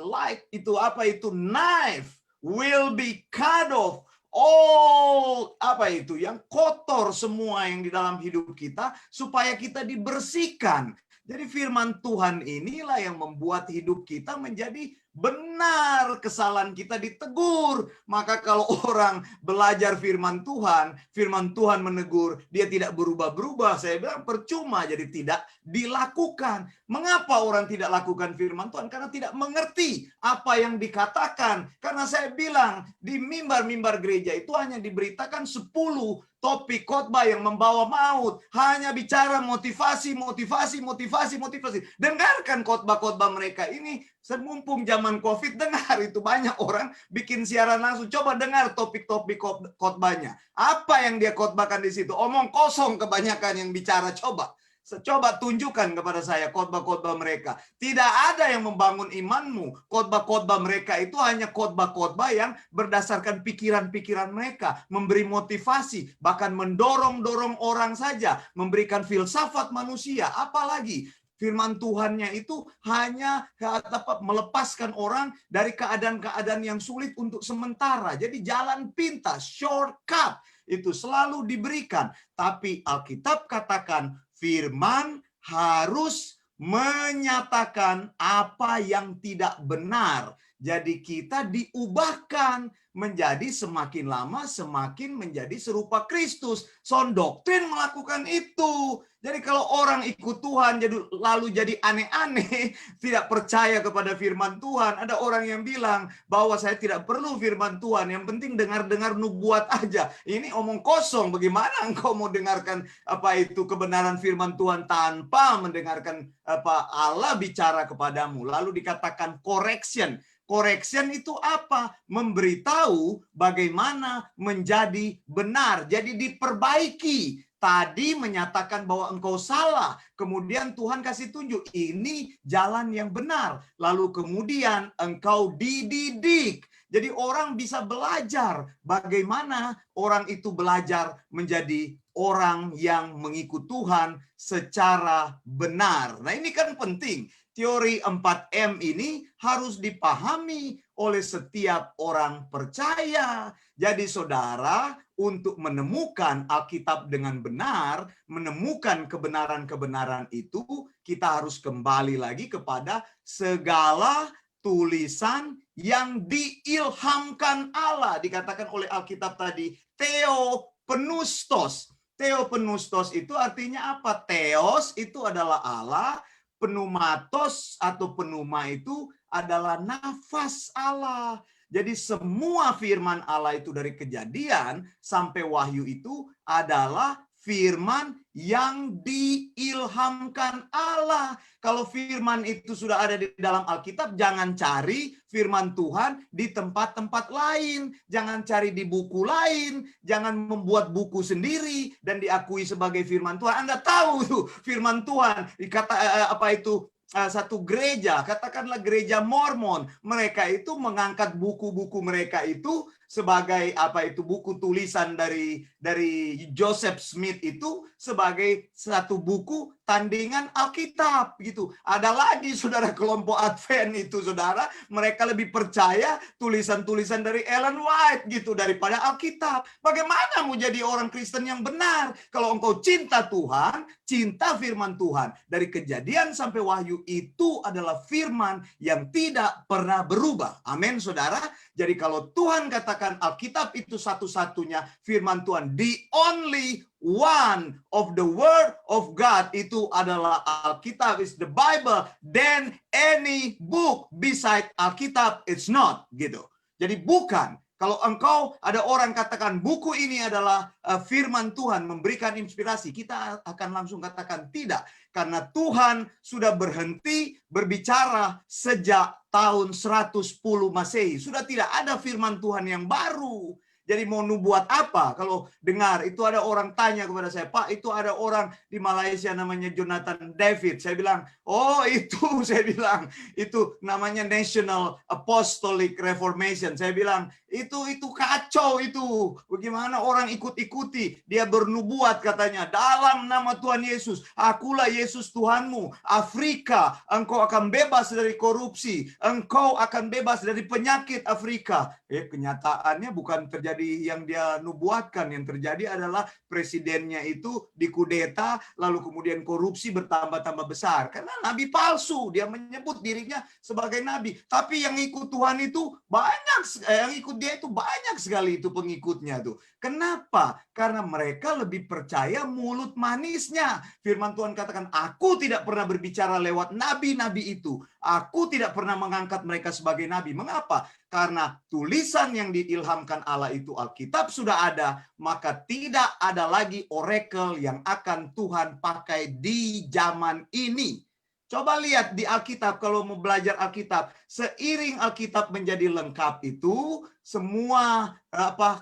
itu apa itu knife will be cut off. Oh, apa itu? Yang kotor semua yang di dalam hidup kita supaya kita dibersihkan. Jadi firman Tuhan inilah yang membuat hidup kita menjadi benar, kesalahan kita ditegur. Maka kalau orang belajar firman Tuhan menegur, dia tidak berubah-berubah. Saya bilang percuma, jadi tidak dilakukan. Mengapa orang tidak lakukan firman Tuhan? Karena tidak mengerti apa yang dikatakan. Karena saya bilang di mimbar-mimbar gereja itu hanya diberitakan 10 topik khotbah yang membawa maut. Hanya bicara motivasi. Dengarkan khotbah-khotbah mereka ini. Semumpung zaman COVID, dengar itu banyak orang bikin siaran langsung. Coba dengar topik-topik khotbahnya. Apa yang dia khotbahkan di situ? Omong kosong kebanyakan yang bicara. Coba tunjukkan kepada saya khotbah-khotbah mereka. Tidak ada yang membangun imanmu. Khotbah-khotbah mereka itu hanya khotbah-khotbah yang berdasarkan pikiran-pikiran mereka. Memberi motivasi, bahkan mendorong-dorong orang saja. Memberikan filsafat manusia. Apalagi firman Tuhannya itu hanya melepaskan orang dari keadaan-keadaan yang sulit untuk sementara. Jadi jalan pintas, shortcut itu selalu diberikan. Tapi Alkitab katakan firman harus menyatakan apa yang tidak benar. Jadi kita diubahkan menjadi semakin lama semakin menjadi serupa Kristus. Sound doktrin melakukan itu. Jadi kalau orang ikut Tuhan lalu jadi aneh-aneh, tidak percaya kepada firman Tuhan. Ada orang yang bilang bahwa saya tidak perlu firman Tuhan, yang penting dengar-dengar nubuat aja. Ini omong kosong. Bagaimana engkau mau dengarkan apa itu kebenaran firman Tuhan tanpa mendengarkan apa Allah bicara kepadamu? Lalu dikatakan correction. Correction itu apa? Memberitahu bagaimana menjadi benar. Jadi diperbaiki. Tadi menyatakan bahwa engkau salah. Kemudian Tuhan kasih tunjuk. Ini jalan yang benar. Lalu kemudian engkau dididik. Jadi orang bisa belajar. Bagaimana orang itu belajar menjadi orang yang mengikut Tuhan secara benar. Nah ini kan penting. Teori 4M ini harus dipahami oleh setiap orang percaya. Jadi saudara, untuk menemukan Alkitab dengan benar, menemukan kebenaran-kebenaran itu, kita harus kembali lagi kepada segala tulisan yang diilhamkan Allah. Dikatakan oleh Alkitab tadi, theopenustos. Theopneustos itu artinya apa? Theos itu adalah Allah, pneumatos atau pneuma itu adalah nafas Allah. Jadi semua firman Allah itu dari Kejadian sampai Wahyu itu adalah firman yang diilhamkan Allah. Kalau firman itu sudah ada di dalam Alkitab, jangan cari firman Tuhan di tempat-tempat lain. Jangan cari di buku lain. Jangan membuat buku sendiri dan diakui sebagai firman Tuhan. Anda tahu tuh firman Tuhan. Satu gereja, katakanlah gereja Mormon, mereka itu mengangkat buku-buku mereka itu sebagai buku tulisan dari Joseph Smith itu sebagai satu buku tandingan Alkitab gitu. Ada lagi saudara kelompok Advent itu saudara, mereka lebih percaya tulisan-tulisan dari Ellen White gitu daripada Alkitab. Bagaimana mau jadi orang Kristen yang benar kalau engkau cinta Tuhan, cinta firman Tuhan dari Kejadian sampai Wahyu itu adalah firman yang tidak pernah berubah. Amin saudara. Jadi kalau Tuhan katakan Alkitab itu satu-satunya firman Tuhan, the only one of the word of God itu adalah Alkitab, is the Bible, then any book beside Alkitab it's not gitu. Jadi bukan. Kalau engkau ada orang katakan buku ini adalah firman Tuhan memberikan inspirasi, kita akan langsung katakan tidak. Karena Tuhan sudah berhenti berbicara sejak tahun 110 Masehi. Sudah tidak ada firman Tuhan yang baru. Jadi mau nubuat apa? Kalau dengar, itu ada orang tanya kepada saya, Pak, itu ada orang di Malaysia namanya Jonathan David. Saya bilang, oh itu, saya bilang, itu namanya National Apostolic Reformation. Saya bilang, itu kacau itu. Bagaimana orang ikut-ikuti. Dia bernubuat katanya, dalam nama Tuhan Yesus, akulah Yesus Tuhanmu. Afrika, engkau akan bebas dari korupsi. Engkau akan bebas dari penyakit Afrika. Kenyataannya bukan terjadi yang dia nubuatkan. Yang terjadi adalah presidennya itu dikudeta, lalu kemudian korupsi bertambah-tambah besar. Karena nabi palsu, dia menyebut dirinya sebagai nabi. Tapi yang ikut Tuhan itu banyak, yang ikut dia itu banyak sekali itu pengikutnya tuh. Kenapa? Karena mereka lebih percaya mulut manisnya. Firman Tuhan katakan, aku tidak pernah berbicara lewat nabi-nabi itu. Aku tidak pernah mengangkat mereka sebagai nabi. Mengapa? Karena tulisan yang diilhamkan Allah itu Alkitab sudah ada, maka tidak ada lagi oracle yang akan Tuhan pakai di zaman ini. Coba lihat di Alkitab, kalau mau belajar Alkitab, seiring Alkitab menjadi lengkap itu, semua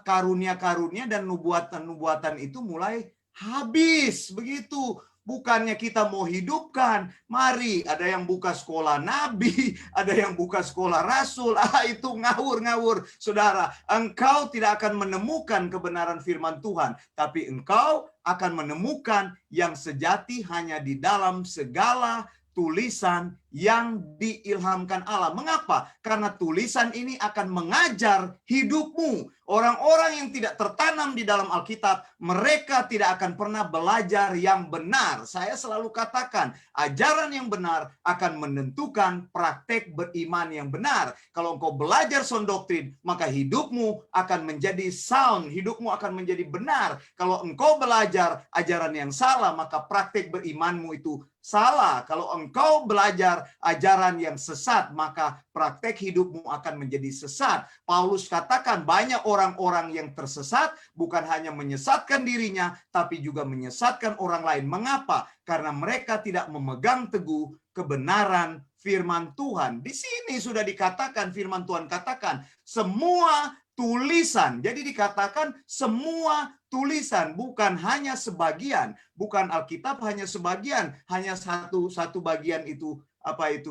karunia-karunia dan nubuatan-nubuatan itu mulai habis, begitu. Bukannya kita mau hidupkan, mari ada yang buka sekolah nabi, ada yang buka sekolah rasul, itu ngawur-ngawur. Saudara, engkau tidak akan menemukan kebenaran firman Tuhan, tapi engkau akan menemukan yang sejati hanya di dalam segala tulisan yang diilhamkan Allah. Mengapa? Karena tulisan ini akan mengajar hidupmu. Orang-orang yang tidak tertanam di dalam Alkitab, mereka tidak akan pernah belajar yang benar. Saya selalu katakan, ajaran yang benar akan menentukan praktek beriman yang benar. Kalau engkau belajar sound doktrin, maka hidupmu akan menjadi sound, hidupmu akan menjadi benar. Kalau engkau belajar ajaran yang salah, maka praktek berimanmu itu salah. Kalau engkau belajar ajaran yang sesat, maka praktek hidupmu akan menjadi sesat. Paulus katakan banyak orang-orang yang tersesat bukan hanya menyesatkan dirinya, tapi juga menyesatkan orang lain. Mengapa? Karena mereka tidak memegang teguh kebenaran firman Tuhan. Di sini sudah dikatakan, firman Tuhan katakan, semua tulisan. Jadi dikatakan semua tulisan, bukan hanya sebagian, bukan Alkitab hanya sebagian, hanya satu bagian itu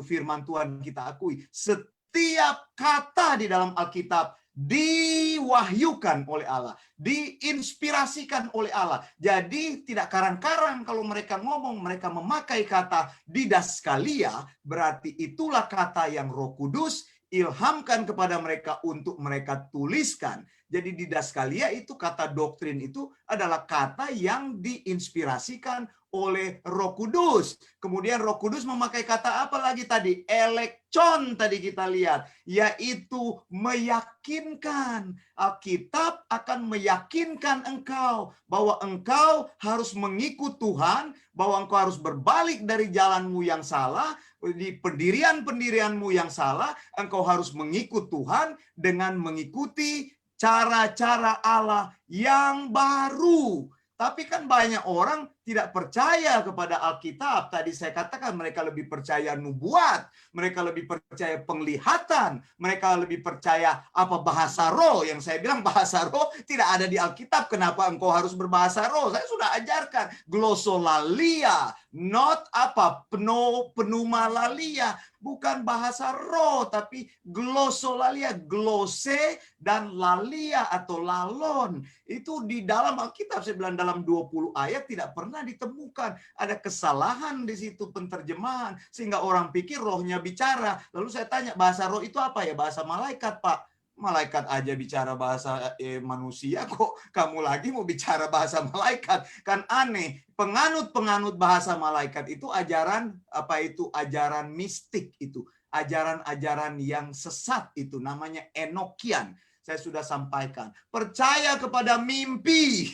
firman Tuhan kita akui. Setiap kata di dalam Alkitab diwahyukan oleh Allah, diinspirasikan oleh Allah. Jadi tidak karang-karang kalau mereka ngomong, mereka memakai kata didaskalia, berarti itulah kata yang Roh Kudus ilhamkan kepada mereka untuk mereka tuliskan. Jadi didaskalia itu kata doktrin itu adalah kata yang diinspirasikan oleh Roh Kudus. Kemudian Roh Kudus memakai kata apa lagi tadi? Elektion tadi kita lihat, yaitu meyakinkan. Alkitab akan meyakinkan engkau bahwa engkau harus mengikut Tuhan, bahwa engkau harus berbalik dari jalanmu yang salah, di pendirian-pendirianmu yang salah, engkau harus mengikut Tuhan dengan mengikuti cara-cara Allah yang baru. Tapi kan banyak orang tidak percaya kepada Alkitab. Tadi saya katakan mereka lebih percaya nubuat, mereka lebih percaya penglihatan, mereka lebih percaya apa bahasa roh. Yang saya bilang bahasa roh tidak ada di Alkitab. Kenapa engkau harus berbahasa roh? Saya sudah ajarkan glossolalia, not apa pneumalalia, bukan bahasa roh, tapi glossolalia, glose dan lalia atau lalon. Itu di dalam Alkitab, saya bilang dalam 20 ayat tidak pernah ditemukan ada kesalahan di situ penterjemahan sehingga orang pikir rohnya bicara. Lalu saya tanya, bahasa roh itu apa ya? Bahasa malaikat, Pak. Malaikat aja bicara bahasa manusia, kok kamu lagi mau bicara bahasa malaikat? Kan aneh. Penganut-penganut bahasa malaikat itu ajaran apa itu? Ajaran mistik itu. Ajaran-ajaran yang sesat itu namanya Enokian. Saya sudah sampaikan. Percaya kepada mimpi.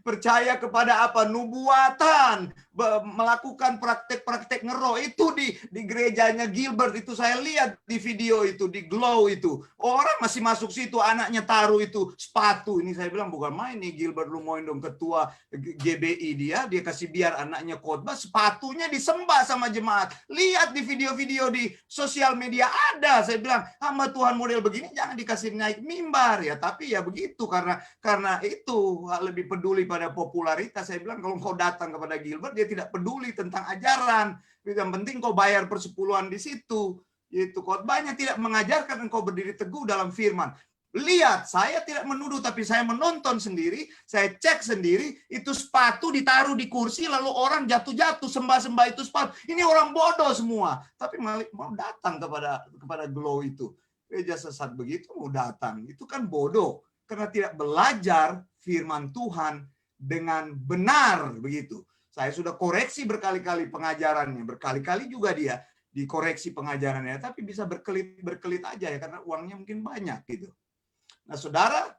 Percaya kepada apa? Nubuatan. Melakukan praktek-praktek ngeroh. Itu di gerejanya Gilbert. Itu saya lihat di video itu. Di Glow itu. Orang masih masuk situ. Anaknya taruh itu sepatu. Ini saya bilang bukan main nih Gilbert Lumoindong, ketua GBI dia. Dia kasih biar anaknya khotbah. Sepatunya disembah sama jemaat. Lihat di video-video di sosial media ada. Saya bilang, hamba Tuhan model begini jangan dikasih naik mimbar ya, tapi ya begitu karena itu lebih peduli pada popularitas. Saya bilang kalau kau datang kepada Gilbert dia tidak peduli tentang ajaran, yang penting kau bayar persepuluhan di situ. Itu khotbahnya tidak mengajarkan engkau berdiri teguh dalam firman. Lihat, saya tidak menuduh tapi saya menonton sendiri, saya cek sendiri, itu sepatu ditaruh di kursi lalu orang jatuh-jatuh sembah-sembah itu sepatu. Ini orang bodoh semua, tapi mau datang kepada Glow itu. Gereja sesat begitu mau datang, itu kan bodoh karena tidak belajar firman Tuhan dengan benar begitu. Saya sudah koreksi berkali-kali pengajarannya, berkali-kali juga dia dikoreksi pengajarannya, tapi bisa berkelit aja ya karena uangnya mungkin banyak gitu. Nah, Saudara,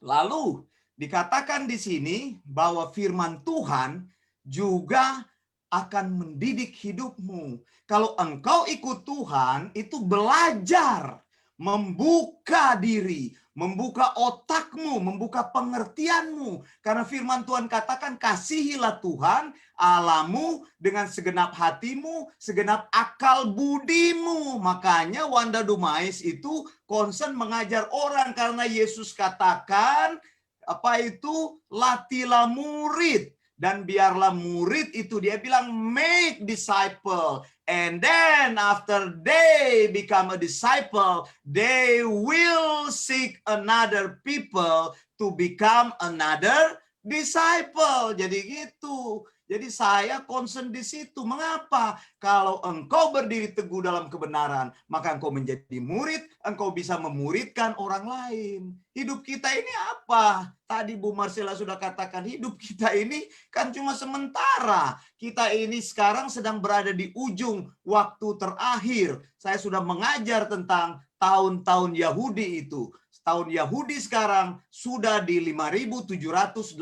lalu dikatakan di sini bahwa firman Tuhan juga akan mendidik hidupmu. Kalau engkau ikut Tuhan, itu belajar, membuka diri, membuka otakmu, membuka pengertianmu. Karena firman Tuhan katakan, kasihilah Tuhan Allahmu dengan segenap hatimu, segenap akal budimu. Makanya Wanda Dumais itu concern mengajar orang, karena Yesus katakan, apa itu? Latilah murid. Dan biarlah murid itu, dia bilang make disciple. And then after they become a disciple, they will seek another people to become another disciple. Jadi gitu. Jadi saya concern di situ. Mengapa? Kalau engkau berdiri teguh dalam kebenaran, maka engkau menjadi murid, engkau bisa memuridkan orang lain. Hidup kita ini apa? Tadi Bu Marcella sudah katakan, hidup kita ini kan cuma sementara. Kita ini sekarang sedang berada di ujung waktu terakhir. Saya sudah mengajar tentang tahun-tahun Yahudi itu. Tahun Yahudi sekarang sudah di 5.781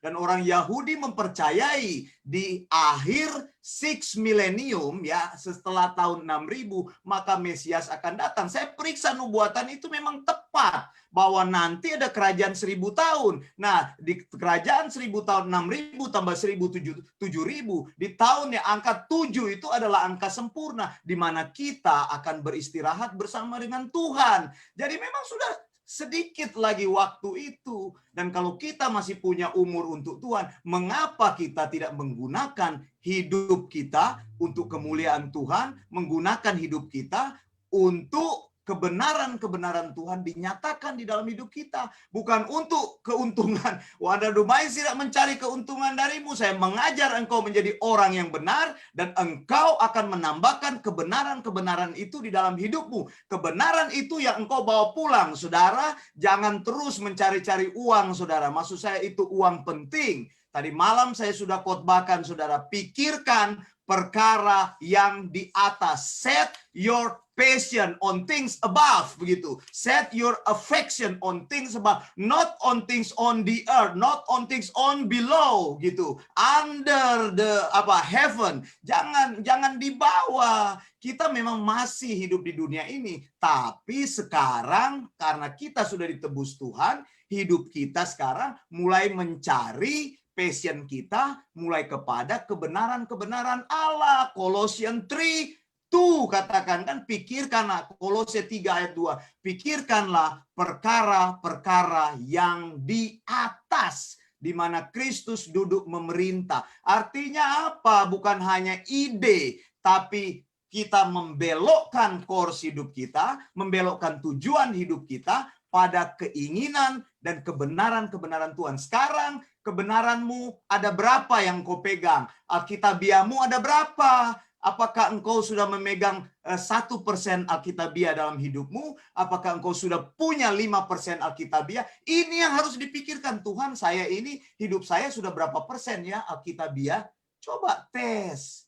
dan orang Yahudi mempercayai di akhir 6 millennium ya, setelah tahun 6.000 maka Mesias akan datang. Saya periksa nubuatan itu memang tepat bahwa nanti ada kerajaan 1.000 tahun. Nah, di kerajaan 1.000 tahun 6.000 tambah 1.000 7.000, di tahun yang angka 7 itu adalah angka sempurna di mana kita akan beristirahat bersama dengan Tuhan. Jadi memang sudah sedikit lagi waktu itu. Dan kalau kita masih punya umur untuk Tuhan, mengapa kita tidak menggunakan hidup kita untuk kemuliaan Tuhan, menggunakan hidup kita untuk kebenaran-kebenaran Tuhan dinyatakan di dalam hidup kita, bukan untuk keuntungan. Wanda Dumais tidak mencari keuntungan darimu. Saya mengajar engkau menjadi orang yang benar dan engkau akan menambahkan kebenaran-kebenaran itu di dalam hidupmu. Kebenaran itu yang engkau bawa pulang. Saudara, jangan terus mencari-cari uang, saudara. Maksud saya itu uang penting. Tadi malam saya sudah khotbahkan, saudara, pikirkan perkara yang di atas. Set your passion on things above, begitu. Set your affection on things above, not on things on the earth, not on things on below, gitu. Under the heaven. Jangan di bawah. Kita memang masih hidup di dunia ini, tapi sekarang karena kita sudah ditebus Tuhan, hidup kita sekarang mulai mencari passion kita mulai kepada kebenaran-kebenaran Allah. Colossians 3:2 katakan kan, pikirkanlah, Kolose 3 ayat 2, pikirkanlah perkara-perkara yang di atas, di mana Kristus duduk memerintah. Artinya apa? Bukan hanya ide, tapi kita membelokkan course hidup kita, membelokkan tujuan hidup kita pada keinginan dan kebenaran-kebenaran Tuhan. Sekarang kebenaranmu ada berapa yang kau pegang? Alkitabiamu ada berapa? Apakah engkau sudah memegang 1% Alkitabiah dalam hidupmu? Apakah engkau sudah punya 5% Alkitabiah? Ini yang harus dipikirkan. Tuhan, saya ini, hidup saya sudah berapa persen ya Alkitabiah? Coba tes.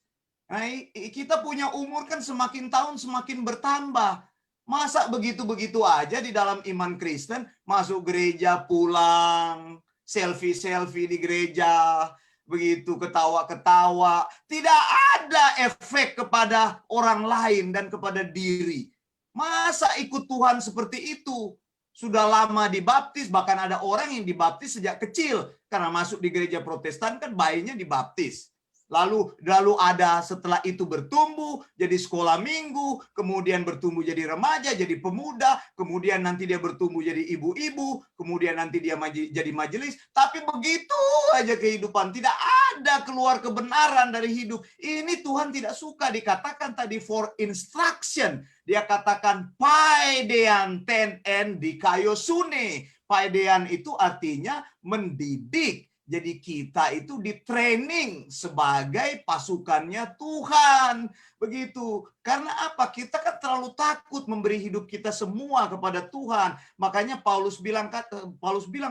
Nah, kita punya umur kan semakin tahun semakin bertambah. Masa begitu-begitu aja di dalam iman Kristen, masuk gereja, pulang, selfie-selfie di gereja, begitu ketawa-ketawa, tidak ada efek kepada orang lain dan kepada diri. Masa ikut Tuhan seperti itu? Sudah lama dibaptis, bahkan ada orang yang dibaptis sejak kecil, karena masuk di gereja Protestan kan bayinya dibaptis. Lalu ada setelah itu bertumbuh jadi sekolah minggu, kemudian bertumbuh jadi remaja, jadi pemuda, kemudian nanti dia bertumbuh jadi ibu-ibu, kemudian nanti dia jadi majelis. Tapi begitu aja kehidupan, tidak ada keluar kebenaran dari hidup. Ini Tuhan tidak suka. Dikatakan tadi for instruction. Dia katakan paidean ten en dikaiosune. Paidean itu artinya mendidik. Jadi kita itu di training sebagai pasukannya Tuhan. Begitu. Karena apa? Kita kan terlalu takut memberi hidup kita semua kepada Tuhan. Makanya Paulus bilang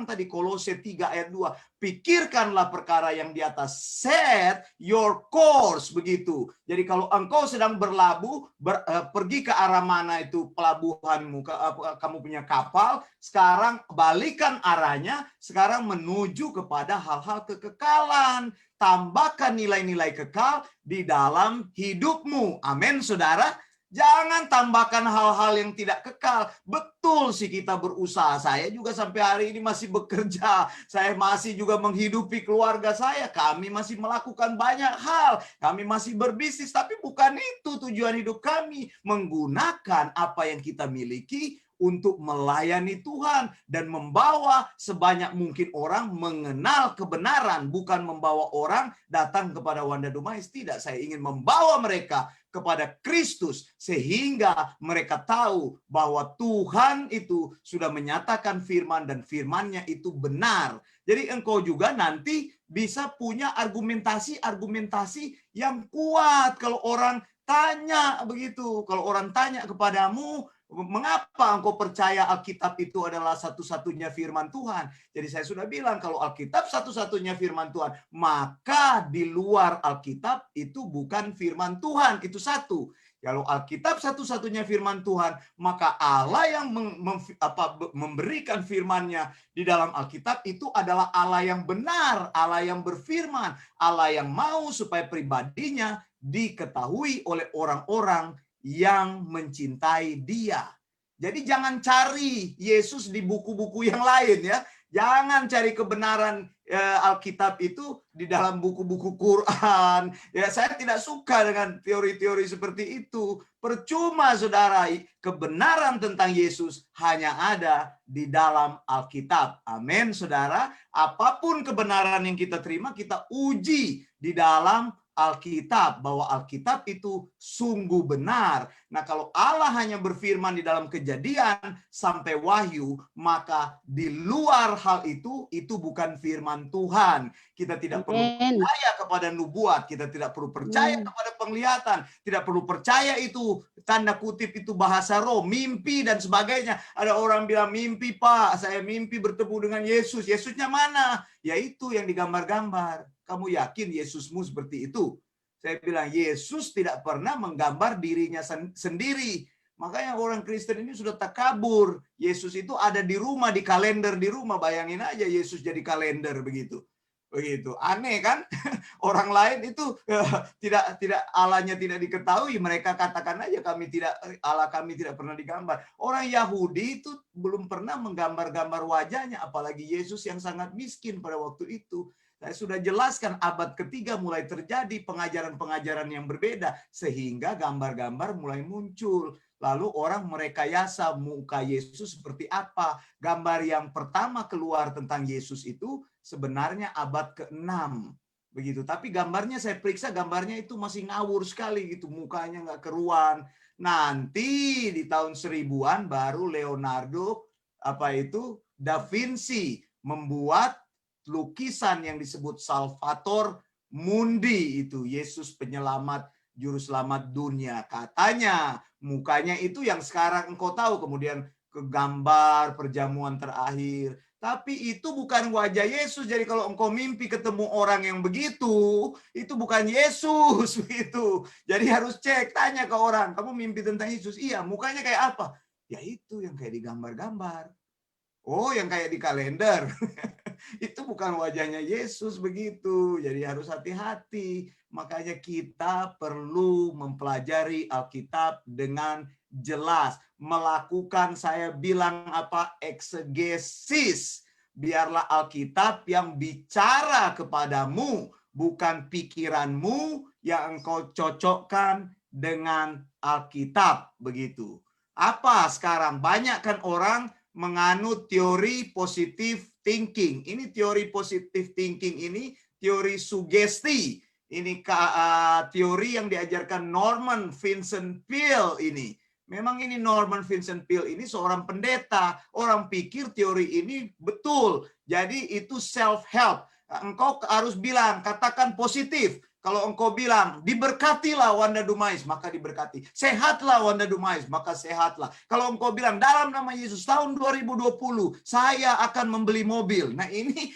tadi Kolose 3 ayat 2, pikirkanlah perkara yang di atas, set your course, begitu. Jadi kalau engkau sedang berlabuh, pergi ke arah mana itu pelabuhanmu, kamu punya kapal, sekarang balikan arahnya, sekarang menuju kepada hal-hal kekekalan. Tambahkan nilai-nilai kekal di dalam hidupmu. Amin, saudara. Jangan tambahkan hal-hal yang tidak kekal. Betul sih kita berusaha. Saya juga sampai hari ini masih bekerja. Saya masih juga menghidupi keluarga saya. Kami masih melakukan banyak hal. Kami masih berbisnis. Tapi bukan itu tujuan hidup kami. Menggunakan apa yang kita miliki untuk melayani Tuhan dan membawa sebanyak mungkin orang mengenal kebenaran, bukan membawa orang datang kepada Wanda Dumais. Tidak, saya ingin membawa mereka kepada Kristus sehingga mereka tahu bahwa Tuhan itu sudah menyatakan firman dan firman-Nya itu benar. Jadi engkau juga nanti bisa punya argumentasi yang kuat kalau orang tanya begitu. Kalau orang tanya kepadamu, mengapa engkau percaya Alkitab itu adalah satu-satunya firman Tuhan? Jadi saya sudah bilang kalau Alkitab satu-satunya firman Tuhan, maka di luar Alkitab itu bukan firman Tuhan. Itu satu. Kalau Alkitab satu-satunya firman Tuhan, maka Allah yang memberikan firman-Nya di dalam Alkitab itu adalah Allah yang benar, Allah yang berfirman, Allah yang mau supaya pribadinya diketahui oleh orang-orang yang mencintai Dia. Jadi jangan cari Yesus di buku-buku yang lain ya. Jangan cari kebenaran Alkitab itu di dalam buku-buku Quran. Ya, saya tidak suka dengan teori-teori seperti itu. Percuma, saudara. Kebenaran tentang Yesus hanya ada di dalam Alkitab. Amin, saudara. Apapun kebenaran yang kita terima, kita uji di dalam Alkitab, bahwa Alkitab itu sungguh benar. Nah, kalau Allah hanya berfirman di dalam Kejadian sampai Wahyu, maka di luar hal itu bukan firman Tuhan. Kita tidak perlu Amen. percaya kepada nubuat, kita tidak perlu percaya kepada penglihatan, tidak perlu percaya itu tanda kutip itu bahasa roh, mimpi dan sebagainya. Ada orang bilang, mimpi Pak, saya mimpi bertemu dengan Yesus. Yesusnya mana? Yaitu yang digambar-gambar. Kamu yakin Yesusmu seperti itu? Saya bilang, Yesus tidak pernah menggambar dirinya sendiri. Makanya orang Kristen ini sudah takabur. Yesus itu ada di rumah, di kalender di rumah. Bayangin aja Yesus jadi kalender begitu. Begitu. Aneh kan? Orang lain itu tidak Allahnya tidak diketahui, mereka katakan aja Allah kami tidak pernah digambar. Orang Yahudi itu belum pernah menggambar-gambar wajahnya, apalagi Yesus yang sangat miskin pada waktu itu. Saya sudah jelaskan abad ketiga mulai terjadi pengajaran-pengajaran yang berbeda sehingga gambar-gambar mulai muncul. Lalu orang merekayasa muka Yesus seperti apa. Gambar yang pertama keluar tentang Yesus itu sebenarnya abad ke-6. Begitu. Tapi gambarnya saya periksa, gambarnya itu masih ngawur sekali gitu, mukanya nggak keruan. Nanti di tahun 1000-an baru Leonardo Da Vinci membuat lukisan yang disebut Salvator Mundi, itu Yesus penyelamat, juru selamat dunia. Katanya mukanya itu yang sekarang engkau tahu, kemudian ke gambar perjamuan terakhir. Tapi itu bukan wajah Yesus. Jadi kalau engkau mimpi ketemu orang yang begitu, itu bukan Yesus begitu. Jadi harus cek, tanya ke orang, kamu mimpi tentang Yesus? Iya, mukanya kayak apa? Ya itu yang kayak digambar-gambar. Oh, yang kayak di kalender. Itu bukan wajahnya Yesus begitu. Jadi harus hati-hati. Makanya kita perlu mempelajari Alkitab dengan jelas. Melakukan, saya bilang eksegesis. Biarlah Alkitab yang bicara kepadamu, bukan pikiranmu yang engkau cocokkan dengan Alkitab. Begitu. Apa sekarang? Banyak kan orang menganut teori positive thinking. Ini teori positive thinking ini teori sugesti. Ini teori yang diajarkan Norman Vincent Peale ini. Memang ini Norman Vincent Peale ini seorang pendeta. Orang pikir teori ini betul. Jadi itu self-help. Engkau harus bilang, katakan positif. Kalau engkau bilang, diberkatilah Wanda Dumais, maka diberkati. Sehatlah Wanda Dumais, maka sehatlah. Kalau engkau bilang, dalam nama Yesus, tahun 2020, saya akan membeli mobil. Nah ini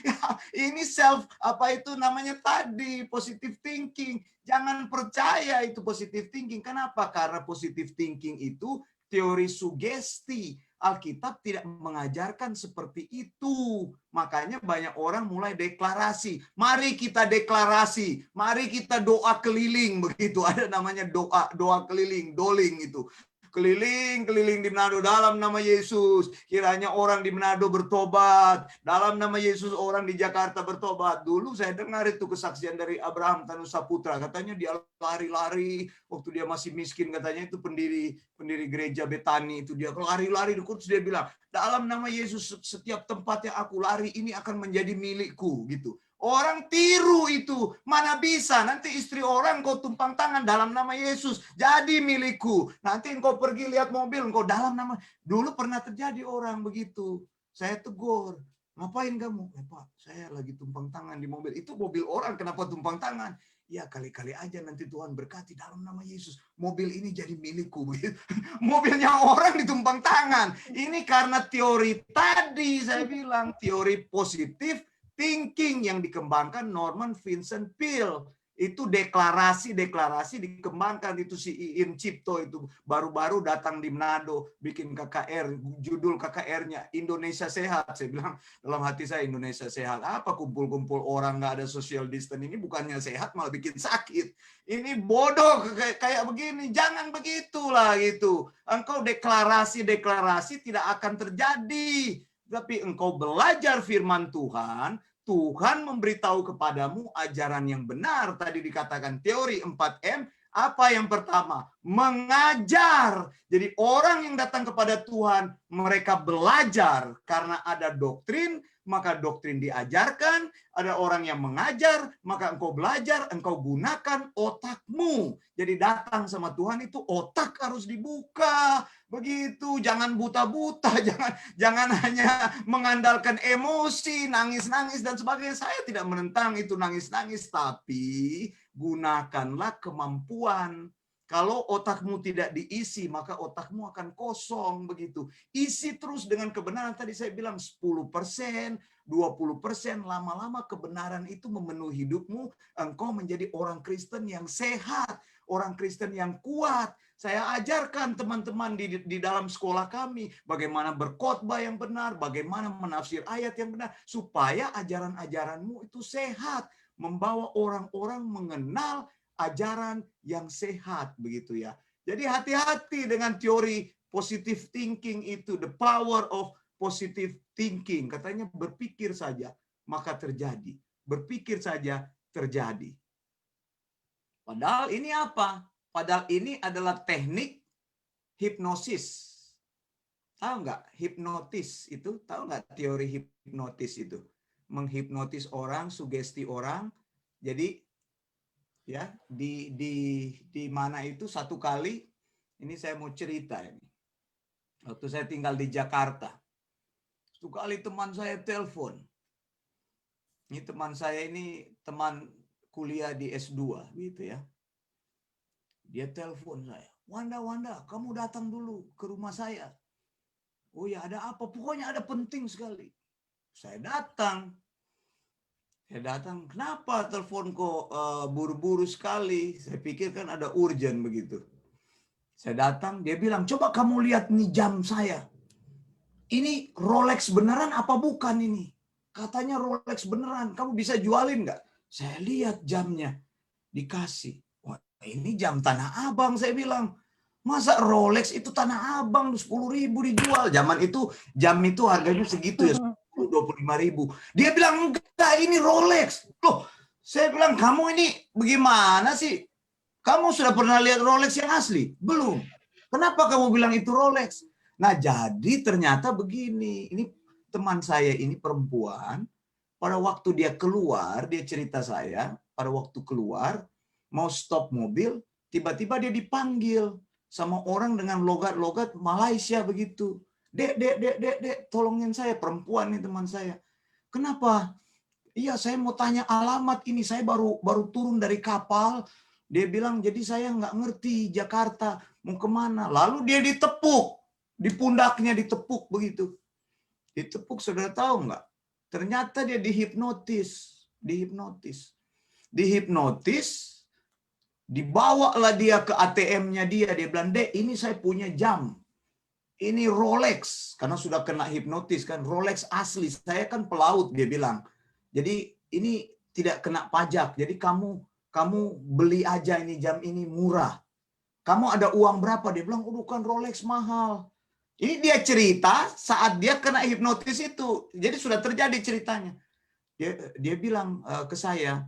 namanya tadi, positive thinking. Jangan percaya itu positive thinking. Kenapa? Karena positive thinking itu teori sugesti. Alkitab tidak mengajarkan seperti itu. Makanya banyak orang mulai deklarasi. Mari kita deklarasi. Mari kita doa keliling. Begitu ada namanya doa keliling, doling itu. Keliling-keliling di Manado dalam nama Yesus. Kiranya orang di Manado bertobat. Dalam nama Yesus orang di Jakarta bertobat. Dulu saya dengar itu kesaksian dari Abraham Tanusaputra. Katanya dia lari-lari waktu dia masih miskin. Katanya itu pendiri gereja Betani. Itu dia lari-lari. Terus dia bilang, dalam nama Yesus setiap tempat yang aku lari ini akan menjadi milikku. Gitu. Orang tiru itu. Mana bisa. Nanti istri orang kau tumpang tangan dalam nama Yesus. Jadi milikku. Nanti engkau pergi lihat mobil. Engkau dalam nama. Dulu pernah terjadi orang begitu. Saya tegur. Ngapain kamu? Pak, saya lagi tumpang tangan di mobil. Itu mobil orang. Kenapa tumpang tangan? Ya kali-kali aja nanti Tuhan berkati dalam nama Yesus. Mobil ini jadi milikku. Mobilnya orang ditumpang tangan. Ini karena teori tadi. Saya bilang. Teori positif thinking yang dikembangkan Norman Vincent Peale. Itu deklarasi dikembangkan. Itu si Iin Cipto itu baru-baru datang di Manado bikin KKR, judul KKR-nya Indonesia Sehat. Saya bilang dalam hati saya, Indonesia Sehat apa, kumpul-kumpul orang nggak ada social distance, ini bukannya sehat malah bikin sakit. Ini bodoh kayak begini. Jangan begitulah gitu. Engkau deklarasi tidak akan terjadi. Tapi engkau belajar firman Tuhan, Tuhan memberitahu kepadamu ajaran yang benar. Tadi dikatakan teori 4M. Apa yang pertama? Mengajar. Jadi orang yang datang kepada Tuhan, mereka belajar. Karena ada doktrin, maka doktrin diajarkan, ada orang yang mengajar, maka engkau belajar, engkau gunakan otakmu. Jadi datang sama Tuhan itu otak harus dibuka. Begitu, jangan buta-buta, jangan hanya mengandalkan emosi, nangis-nangis dan sebagainya. Saya tidak menentang itu nangis-nangis, tapi gunakanlah kemampuan. Kalau otakmu tidak diisi, maka otakmu akan kosong begitu. Isi terus dengan kebenaran. Tadi saya bilang 10%, 20%, lama-lama kebenaran itu memenuhi hidupmu. Engkau menjadi orang Kristen yang sehat, orang Kristen yang kuat. Saya ajarkan teman-teman di dalam sekolah kami bagaimana berkhotbah yang benar, bagaimana menafsir ayat yang benar, supaya ajaran-ajaranmu itu sehat, membawa orang-orang mengenal ajaran yang sehat begitu ya. Jadi hati-hati dengan teori positive thinking itu, the power of positive thinking. Katanya berpikir saja maka terjadi. Berpikir saja terjadi. Padahal ini apa? Padahal ini adalah teknik hipnosis. Tahu nggak hipnotis itu? Tahu nggak teori hipnotis itu? Menghipnotis orang, sugesti orang. Jadi ya di mana itu satu kali ini saya mau cerita ini. Waktu saya tinggal di Jakarta, satu kali teman saya telepon. Ini teman saya ini teman kuliah di S2 gitu ya. Dia telepon saya, Wanda, kamu datang dulu ke rumah saya. Oh ya, ada apa? Pokoknya ada penting sekali. Saya datang, kenapa telepon kok buru-buru sekali? Saya pikir kan ada urgent begitu. Saya datang, dia bilang, coba kamu lihat nih jam saya. Ini Rolex beneran apa bukan ini? Katanya Rolex beneran, kamu bisa jualin nggak? Saya lihat jamnya, dikasih. Wah, ini jam Tanah Abang, saya bilang. Masa Rolex itu Tanah Abang 10.000 dijual? Zaman itu, jam itu harganya segitu ya. 25.000. Dia bilang enggak, ini Rolex. Loh, saya bilang kamu ini bagaimana sih? Kamu sudah pernah lihat Rolex yang asli? Belum. Kenapa kamu bilang itu Rolex? Nah, jadi ternyata begini. Ini teman saya ini perempuan. Pada waktu dia keluar, dia cerita saya, pada waktu keluar mau stop mobil, tiba-tiba dia dipanggil sama orang dengan logat-logat Malaysia begitu. Dek, tolongin saya, perempuan nih teman saya. Kenapa? Iya, saya mau tanya alamat ini, saya baru turun dari kapal. Dia bilang, jadi saya nggak ngerti Jakarta, mau kemana. Lalu dia ditepuk, di pundaknya ditepuk begitu. Ditepuk, saudara tahu nggak? Ternyata dia dihipnotis. Dibawalah dia ke ATM-nya dia bilang, Dek, ini saya punya jam. Ini Rolex, karena sudah kena hipnotis kan, Rolex asli. Saya kan pelaut, dia bilang. Jadi ini tidak kena pajak. Jadi kamu beli aja ini jam ini murah. Kamu ada uang berapa? Dia bilang, kan Rolex mahal. Ini dia cerita saat dia kena hipnotis itu. Jadi sudah terjadi ceritanya. Dia bilang ke saya,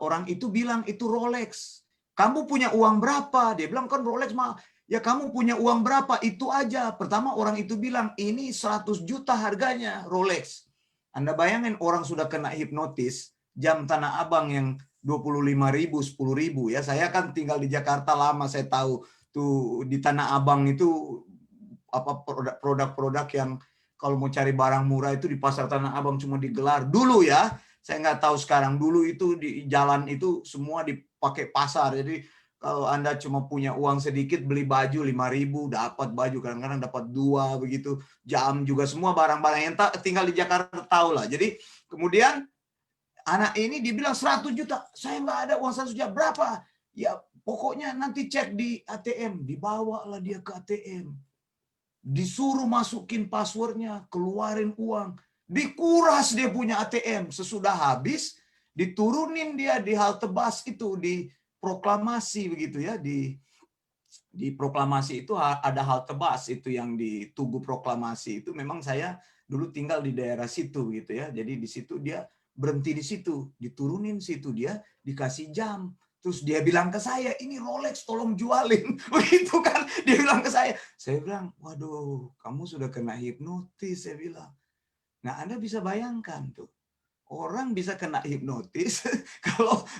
orang itu bilang itu Rolex. Kamu punya uang berapa? Dia bilang kan Rolex mahal. Ya kamu punya uang berapa? Itu aja. Pertama orang itu bilang, ini 100 juta harganya Rolex. Anda bayangin orang sudah kena hipnotis, jam Tanah Abang yang 25.000, 10.000 ya. Saya kan tinggal di Jakarta lama, saya tahu tuh di Tanah Abang itu apa produk-produk yang kalau mau cari barang murah itu di pasar Tanah Abang cuma digelar dulu ya. Saya nggak tahu sekarang. Dulu itu di jalan itu semua dipakai pasar. Jadi kalau Anda cuma punya uang sedikit, beli baju 5.000, dapat baju. Kadang-kadang dapat 2 begitu. Jam juga, semua barang-barang yang tinggal di Jakarta tahu lah. Jadi kemudian anak ini dibilang 100 juta. Saya nggak ada uang 100 juta. Berapa? Ya pokoknya nanti cek di ATM. Dibawalah dia ke ATM. Disuruh masukin passwordnya, keluarin uang. Dikuras dia punya ATM. Sesudah habis, diturunin dia di halte bus itu, di proklamasi begitu ya, di proklamasi itu ada halte bus itu yang di Tugu Proklamasi itu. Memang saya dulu tinggal di daerah situ gitu ya. Jadi di situ dia berhenti di situ, diturunin situ, dia dikasih jam. Terus dia bilang ke saya, ini Rolex tolong jualin. Begitu kan, dia bilang ke saya. Saya bilang, waduh, kamu sudah kena hipnotis, saya bilang. Nah, Anda bisa bayangkan tuh. Orang bisa kena hipnotis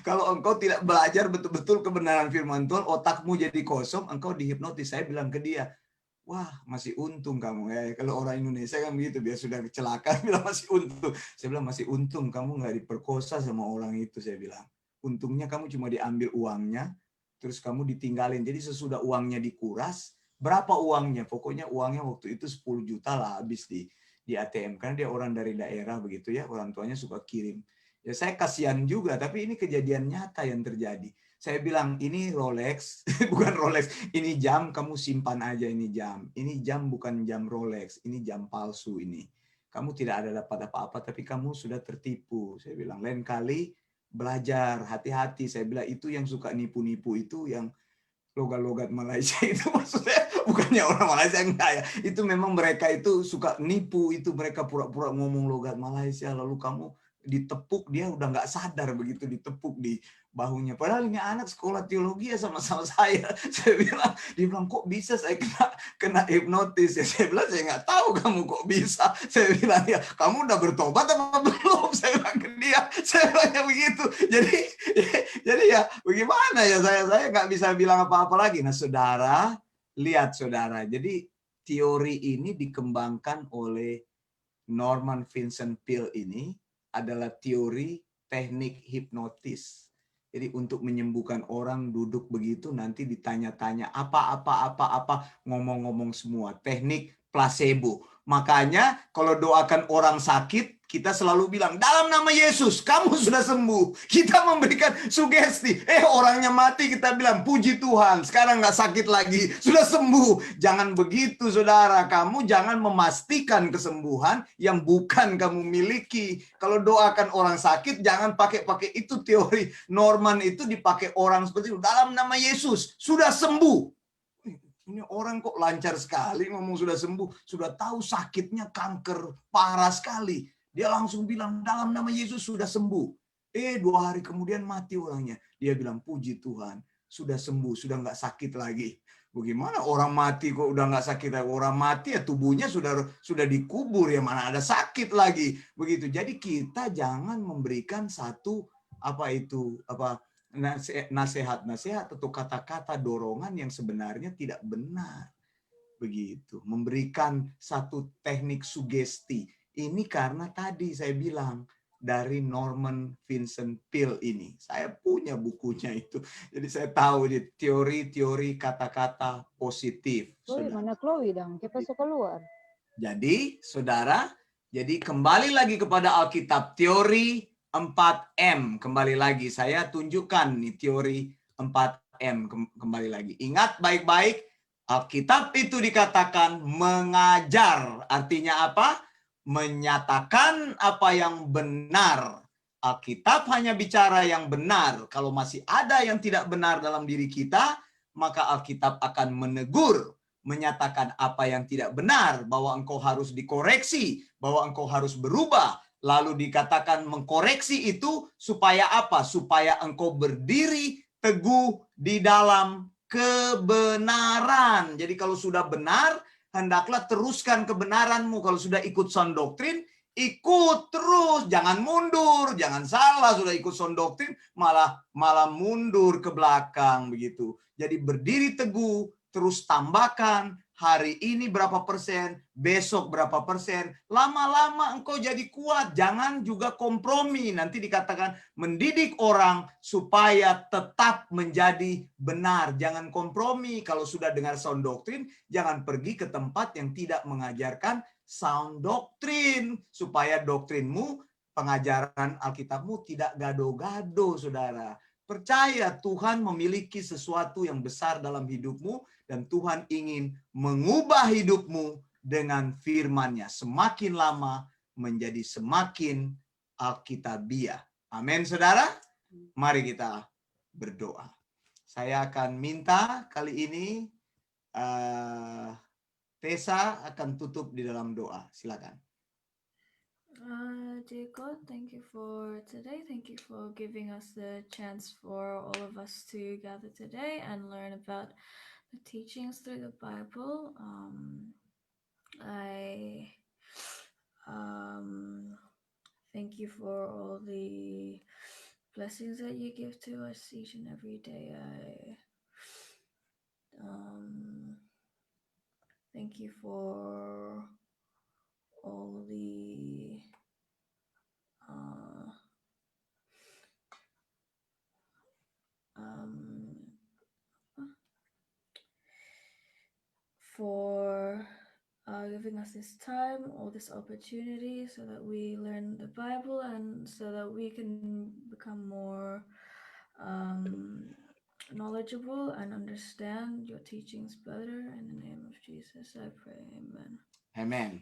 kalau engkau tidak belajar betul-betul kebenaran firman Tuhan, otakmu jadi kosong, engkau dihipnotis. Saya bilang ke dia, wah masih untung kamu ya. Kalau orang Indonesia kan begitu, biar sudah celaka bilang masih untung. Saya bilang masih untung kamu nggak diperkosa sama orang itu, saya bilang. Untungnya kamu cuma diambil uangnya, terus kamu ditinggalin. Jadi sesudah uangnya dikuras, berapa uangnya? Pokoknya uangnya waktu itu 10 juta lah habis di ATM. Karena dia orang dari daerah begitu ya, orang tuanya suka kirim. Ya saya kasihan juga, tapi ini kejadian nyata yang terjadi. Saya bilang, ini Rolex, bukan Rolex, ini jam, kamu simpan aja ini jam. Ini jam bukan jam Rolex, ini jam palsu ini. Kamu tidak ada dapat apa-apa, tapi kamu sudah tertipu. Saya bilang, lain kali belajar, hati-hati. Saya bilang, itu yang suka nipu-nipu itu yang logat-logat Malaysia itu maksudnya bukannya orang Malaysia enggak ya. Itu memang mereka itu suka nipu, itu mereka pura-pura ngomong logat Malaysia lalu kamu ditepuk, dia udah nggak sadar begitu ditepuk di bahunya. Padahal ini anak sekolah teologi ya sama-sama saya. Saya bilang, dia bilang kok bisa saya kena hipnotis ya. Saya bilang saya nggak tahu kamu kok bisa. Saya bilang ya kamu udah bertobat apa belum? Saya bilang ke dia. Saya bilang begitu. Jadi ya bagaimana ya saya nggak bisa bilang apa-apa lagi. Nah saudara, lihat saudara. Jadi teori ini dikembangkan oleh Norman Vincent Peale ini adalah teori teknik hipnotis. Jadi untuk menyembuhkan orang duduk begitu nanti ditanya-tanya apa ngomong-ngomong semua. Teknik placebo. Makanya kalau doakan orang sakit kita selalu bilang dalam nama Yesus kamu sudah sembuh. Kita memberikan sugesti. Orangnya mati kita bilang puji Tuhan sekarang nggak sakit lagi sudah sembuh. Jangan begitu saudara. Kamu jangan memastikan kesembuhan yang bukan kamu miliki. Kalau doakan orang sakit jangan pakai itu teori Norman itu dipakai orang seperti itu. Dalam nama Yesus sudah sembuh. Ini orang kok lancar sekali ngomong sudah sembuh. Sudah tahu sakitnya kanker parah sekali. Dia langsung bilang dalam nama Yesus sudah sembuh. 2 hari kemudian mati orangnya. Dia bilang puji Tuhan sudah sembuh, sudah nggak sakit lagi. Bagaimana orang mati kok udah nggak sakit lagi? Orang mati ya tubuhnya sudah dikubur ya mana ada sakit lagi begitu. Jadi kita jangan memberikan satu nasihat-nasihat atau kata-kata dorongan yang sebenarnya tidak benar. Begitu. Memberikan satu teknik sugesti. Ini karena tadi saya bilang dari Norman Vincent Peale ini. Saya punya bukunya itu. Jadi saya tahu teori-teori kata-kata positif. Chloe, mana Chloe dong? Kita masuk keluar. Jadi, saudara, jadi kembali lagi kepada Alkitab, teori 4M. Kembali lagi, saya tunjukkan nih teori 4M. Kembali lagi. Ingat baik-baik, Alkitab itu dikatakan mengajar. Artinya apa? Menyatakan apa yang benar. Alkitab hanya bicara yang benar. Kalau masih ada yang tidak benar dalam diri kita, maka Alkitab akan menegur, menyatakan apa yang tidak benar, bahwa engkau harus dikoreksi, bahwa engkau harus berubah. Lalu dikatakan mengkoreksi itu supaya apa? Supaya engkau berdiri teguh di dalam kebenaran. Jadi kalau sudah benar, hendaklah teruskan kebenaranmu. Kalau sudah ikut sound doktrin, ikut terus, jangan mundur, jangan salah sudah ikut sound doktrin malah mundur ke belakang begitu. Jadi berdiri teguh, terus tambahkan hari ini berapa persen, besok berapa persen, lama-lama engkau jadi kuat. Jangan juga kompromi, nanti dikatakan mendidik orang supaya tetap menjadi benar. Jangan kompromi, kalau sudah dengar sound doktrin, jangan pergi ke tempat yang tidak mengajarkan sound doktrin, supaya doktrinmu, pengajaran Alkitabmu tidak gado-gado, saudara. Percaya Tuhan memiliki sesuatu yang besar dalam hidupmu, dan Tuhan ingin mengubah hidupmu dengan firman-Nya. Semakin lama menjadi semakin Alkitabiah. Amin, saudara. Mari kita berdoa. Saya akan minta kali ini Tessa akan tutup di dalam doa. Silakan. Dear God, thank you for today. Thank you for giving us the chance for all of us to gather today and learn about the teachings through the Bible. Thank you for all the blessings that you give to us each and every day. Thank you for all the for giving us this time, all this opportunity, so that we learn the Bible and so that we can become more knowledgeable and understand your teachings better. In the name of Jesus, I pray. Amen. Amen.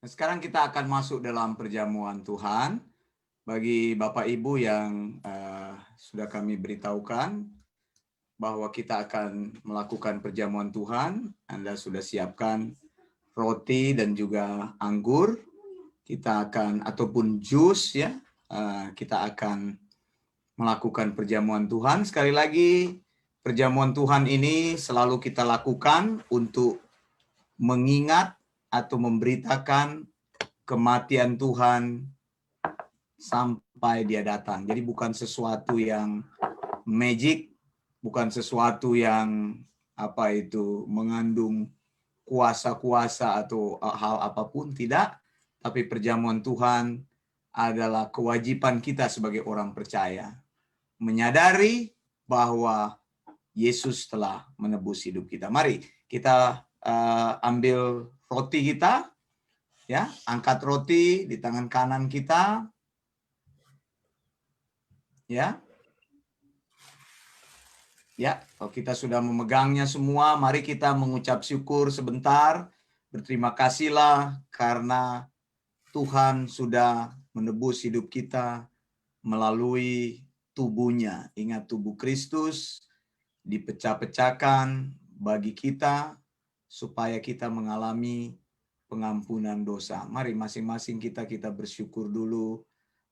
Nah, sekarang kita akan masuk dalam perjamuan Tuhan. Bagi Bapak Ibu yang sudah kami beritahukan bahwa kita akan melakukan perjamuan Tuhan, Anda sudah siapkan roti dan juga anggur. Kita akan, ataupun jus ya, kita akan melakukan perjamuan Tuhan. Sekali lagi, perjamuan Tuhan ini selalu kita lakukan untuk mengingat atau memberitakan kematian Tuhan sampai dia datang. Jadi bukan sesuatu yang magic, bukan sesuatu yang mengandung kuasa-kuasa atau hal apapun, tidak. Tapi perjamuan Tuhan adalah kewajiban kita sebagai orang percaya. Menyadari bahwa Yesus telah menebus hidup kita. Mari kita ambil roti kita, ya, angkat roti di tangan kanan kita. Ya, kalau kita sudah memegangnya semua, mari kita mengucap syukur sebentar. Berterima kasihlah karena Tuhan sudah menebus hidup kita melalui tubuhnya. Ingat, tubuh Kristus dipecah-pecahkan bagi kita supaya kita mengalami pengampunan dosa. Mari masing-masing kita bersyukur dulu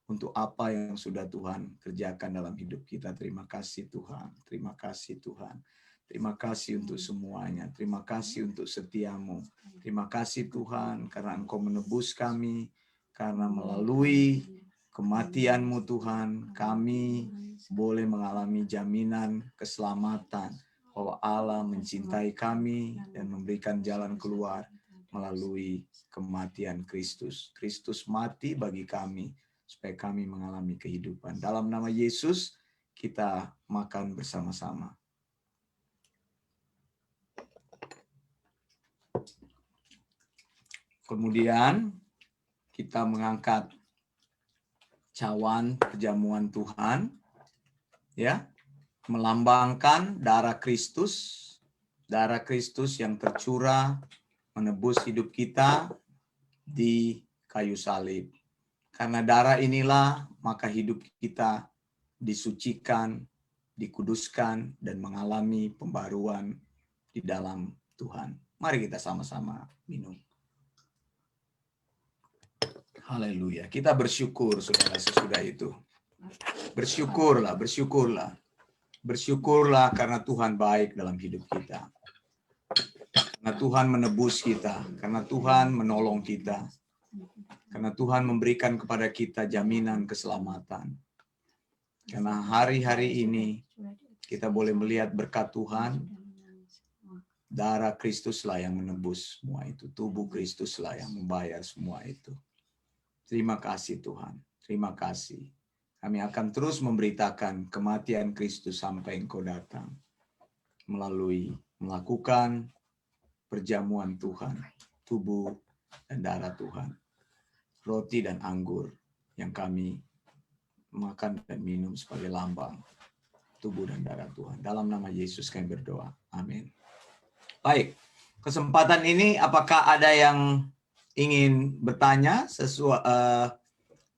untuk apa yang sudah Tuhan kerjakan dalam hidup kita. Terima kasih Tuhan. Terima kasih Tuhan. Terima kasih untuk semuanya. Terima kasih untuk setiamu. Terima kasih Tuhan karena Engkau menebus kami. Karena melalui kematian-Mu Tuhan, kami boleh mengalami jaminan keselamatan. Bahwa Allah mencintai kami dan memberikan jalan keluar melalui kematian Kristus. Kristus mati bagi kami supaya kami mengalami kehidupan. Dalam nama Yesus, kita makan bersama-sama. Kemudian, kita mengangkat cawan perjamuan Tuhan, ya, melambangkan darah Kristus yang tercurah menebus hidup kita di kayu salib. Karena darah inilah, maka hidup kita disucikan, dikuduskan, dan mengalami pembaruan di dalam Tuhan. Mari kita sama-sama minum. Haleluya. Kita bersyukur, saudara, sesudah itu. Bersyukurlah, bersyukurlah. Bersyukurlah karena Tuhan baik dalam hidup kita. Karena Tuhan menebus kita. Karena Tuhan menolong kita. Karena Tuhan memberikan kepada kita jaminan keselamatan. Karena hari-hari ini kita boleh melihat berkat Tuhan. Darah Kristuslah yang menebus semua itu. Tubuh Kristuslah yang membayar semua itu. Terima kasih Tuhan. Terima kasih. Kami akan terus memberitakan kematian Kristus sampai Engkau datang. Melalui melakukan perjamuan Tuhan. Tubuh dan darah Tuhan. Roti dan anggur yang kami makan dan minum sebagai lambang tubuh dan darah Tuhan. Dalam nama Yesus kami berdoa. Amin. Baik, kesempatan ini apakah ada yang ingin bertanya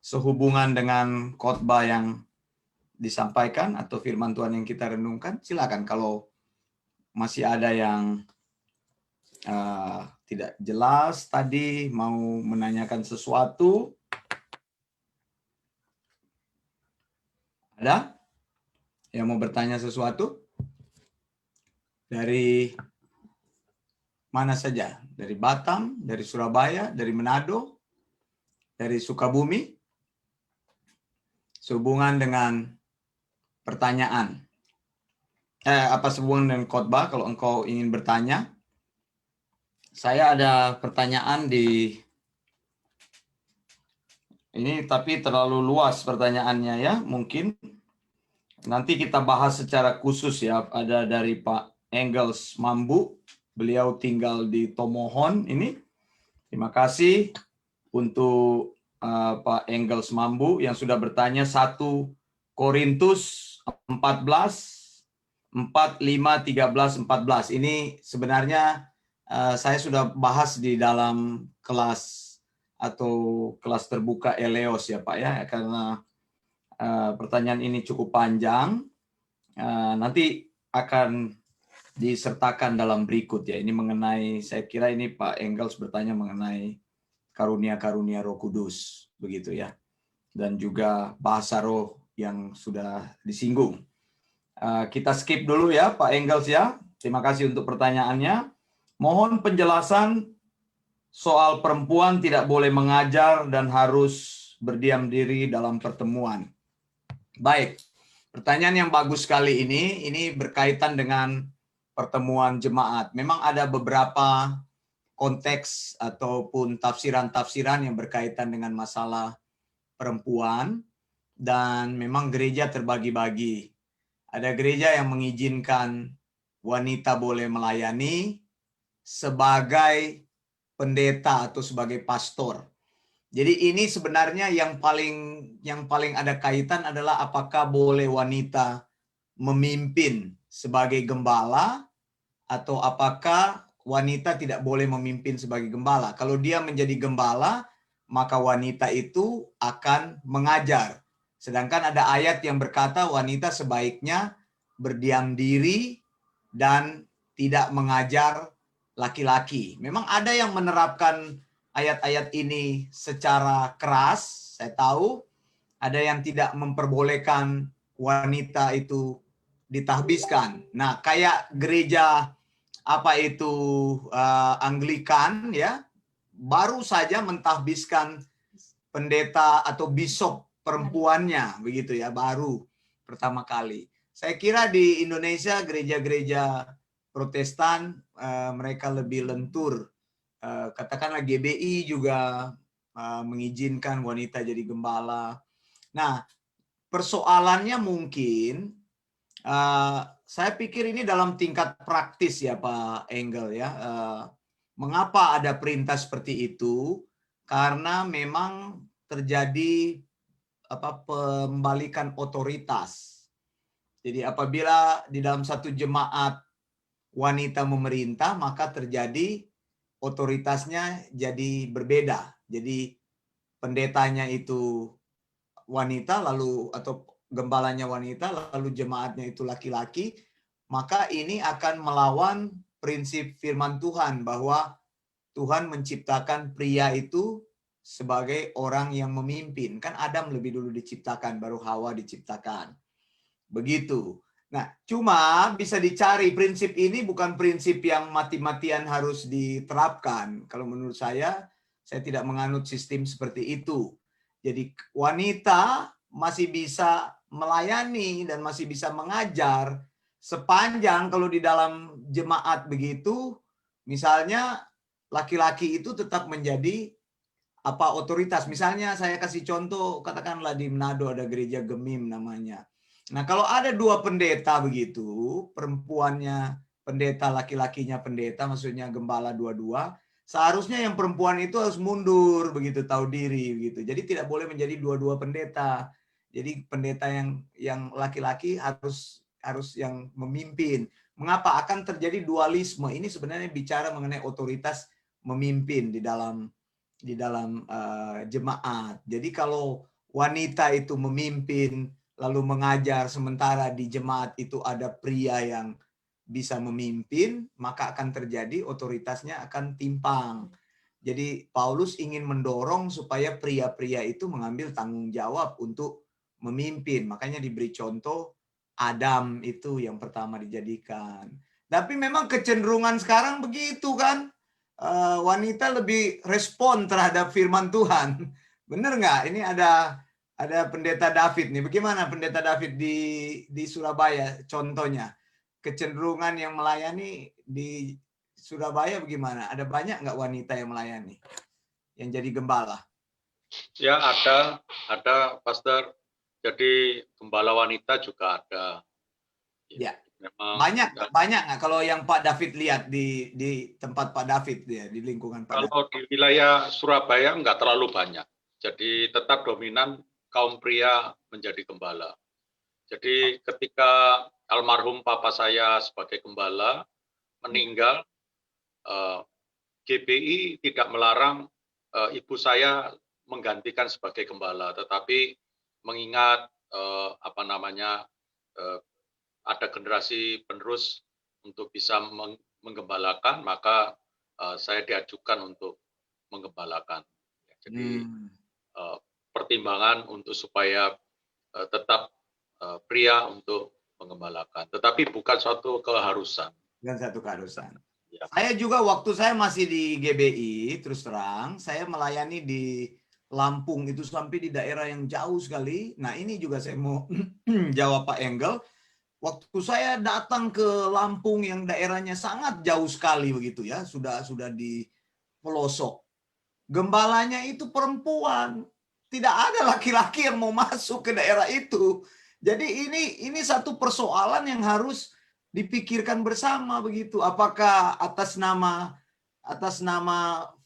sehubungan dengan khotbah yang disampaikan atau firman Tuhan yang kita renungkan? Silakan kalau masih ada yang tidak jelas tadi, mau menanyakan sesuatu. Ada yang mau bertanya sesuatu? Dari mana saja? Dari Batam, dari Surabaya, dari Manado, dari Sukabumi sehubungan dengan pertanyaan. Apa sehubungan dengan khotbah kalau engkau ingin bertanya? Saya ada pertanyaan di ini, tapi terlalu luas pertanyaannya ya. Mungkin nanti kita bahas secara khusus ya. Ada dari Pak Engels Mambu. Beliau tinggal di Tomohon ini. Terima kasih untuk Pak Engels Mambu yang sudah bertanya 1 Korintus 14, 4, 5, 13, 14. Ini sebenarnya saya sudah bahas di dalam kelas atau kelas terbuka Eleos ya Pak ya, karena pertanyaan ini cukup panjang. Nanti akan disertakan dalam berikut ya. Ini mengenai, saya kira ini Pak Engels bertanya mengenai karunia-karunia Roh Kudus, begitu ya. Dan juga bahasa roh yang sudah disinggung. Kita skip dulu ya Pak Engels ya. Terima kasih untuk pertanyaannya. Mohon penjelasan soal perempuan tidak boleh mengajar dan harus berdiam diri dalam pertemuan. Baik, pertanyaan yang bagus sekali ini berkaitan dengan pertemuan jemaat. Memang ada beberapa konteks ataupun tafsiran-tafsiran yang berkaitan dengan masalah perempuan, dan memang gereja terbagi-bagi. Ada gereja yang mengizinkan wanita boleh melayani sebagai pendeta atau sebagai pastor. Jadi ini sebenarnya yang paling ada kaitan adalah apakah boleh wanita memimpin sebagai gembala atau apakah wanita tidak boleh memimpin sebagai gembala. Kalau dia menjadi gembala, maka wanita itu akan mengajar. Sedangkan ada ayat yang berkata wanita sebaiknya berdiam diri dan tidak mengajar laki-laki. Memang ada yang menerapkan ayat-ayat ini secara keras, saya tahu. Ada yang tidak memperbolehkan wanita itu ditahbiskan. Nah, kayak gereja Anglikan ya, baru saja mentahbiskan pendeta atau bishop perempuannya, begitu ya, baru pertama kali. Saya kira di Indonesia gereja-gereja Protestan mereka lebih lentur. Katakanlah GBI juga mengizinkan wanita jadi gembala. Nah, persoalannya mungkin saya pikir ini dalam tingkat praktis ya Pak Engel ya. Mengapa ada perintah seperti itu? Karena memang terjadi pembalikan otoritas. Jadi apabila di dalam satu jemaat wanita memerintah, maka terjadi otoritasnya jadi berbeda. Jadi pendetanya itu wanita lalu atau gembalanya wanita lalu jemaatnya itu laki-laki, maka ini akan melawan prinsip firman Tuhan bahwa Tuhan menciptakan pria itu sebagai orang yang memimpin. Kan Adam lebih dulu diciptakan, baru Hawa diciptakan. Begitu. Nah, cuma bisa dicari prinsip ini bukan prinsip yang mati-matian harus diterapkan. Kalau menurut saya tidak menganut sistem seperti itu. Jadi wanita masih bisa melayani dan masih bisa mengajar sepanjang kalau di dalam jemaat begitu, misalnya laki-laki itu tetap menjadi otoritas. Misalnya saya kasih contoh, katakanlah di Manado ada gereja Gemim namanya. Nah, kalau ada 2 pendeta begitu, perempuannya pendeta, laki-lakinya pendeta, maksudnya gembala dua-dua, seharusnya yang perempuan itu harus mundur begitu, tahu diri begitu. Jadi tidak boleh menjadi dua-dua pendeta. Jadi pendeta yang laki-laki harus yang memimpin. Mengapa akan terjadi dualisme? Ini sebenarnya bicara mengenai otoritas memimpin di dalam jemaat. Jadi kalau wanita itu memimpin lalu mengajar, sementara di jemaat itu ada pria yang bisa memimpin, maka akan terjadi otoritasnya akan timpang. Jadi Paulus ingin mendorong supaya pria-pria itu mengambil tanggung jawab untuk memimpin. Makanya diberi contoh Adam itu yang pertama dijadikan. Tapi memang kecenderungan sekarang begitu kan. Wanita lebih respon terhadap firman Tuhan. Bener nggak? Ini ada pendeta David nih. Bagaimana pendeta David di Surabaya contohnya? Kecenderungan yang melayani di Surabaya bagaimana? Ada banyak nggak wanita yang melayani? Yang jadi gembala? Ya, ada Pastor. Jadi gembala wanita juga ada. Ya. Memang Banyak nggak kalau yang Pak David lihat di tempat Pak David ya, di lingkungan Pak David? kalau di wilayah Surabaya nggak terlalu banyak. Jadi tetap dominan kaum pria menjadi gembala. Jadi ketika almarhum papa saya sebagai gembala meninggal, GBI tidak melarang ibu saya menggantikan sebagai gembala, tetapi mengingat ada generasi penerus untuk bisa menggembalakan, maka saya diajukan untuk menggembalakan. Jadi pertimbangan untuk supaya tetap pria untuk menggembalakan, tetapi bukan suatu keharusan. Bukan satu keharusan. Ya. Saya juga waktu saya masih di GBI, terus terang, saya melayani di Lampung itu sampai di daerah yang jauh sekali. Nah ini juga saya mau jawab Pak Engel. Waktu saya datang ke Lampung yang daerahnya sangat jauh sekali begitu ya, sudah di pelosok. Gembalanya itu perempuan, tidak ada laki-laki yang mau masuk ke daerah itu. Jadi ini satu persoalan yang harus dipikirkan bersama begitu. Apakah atas nama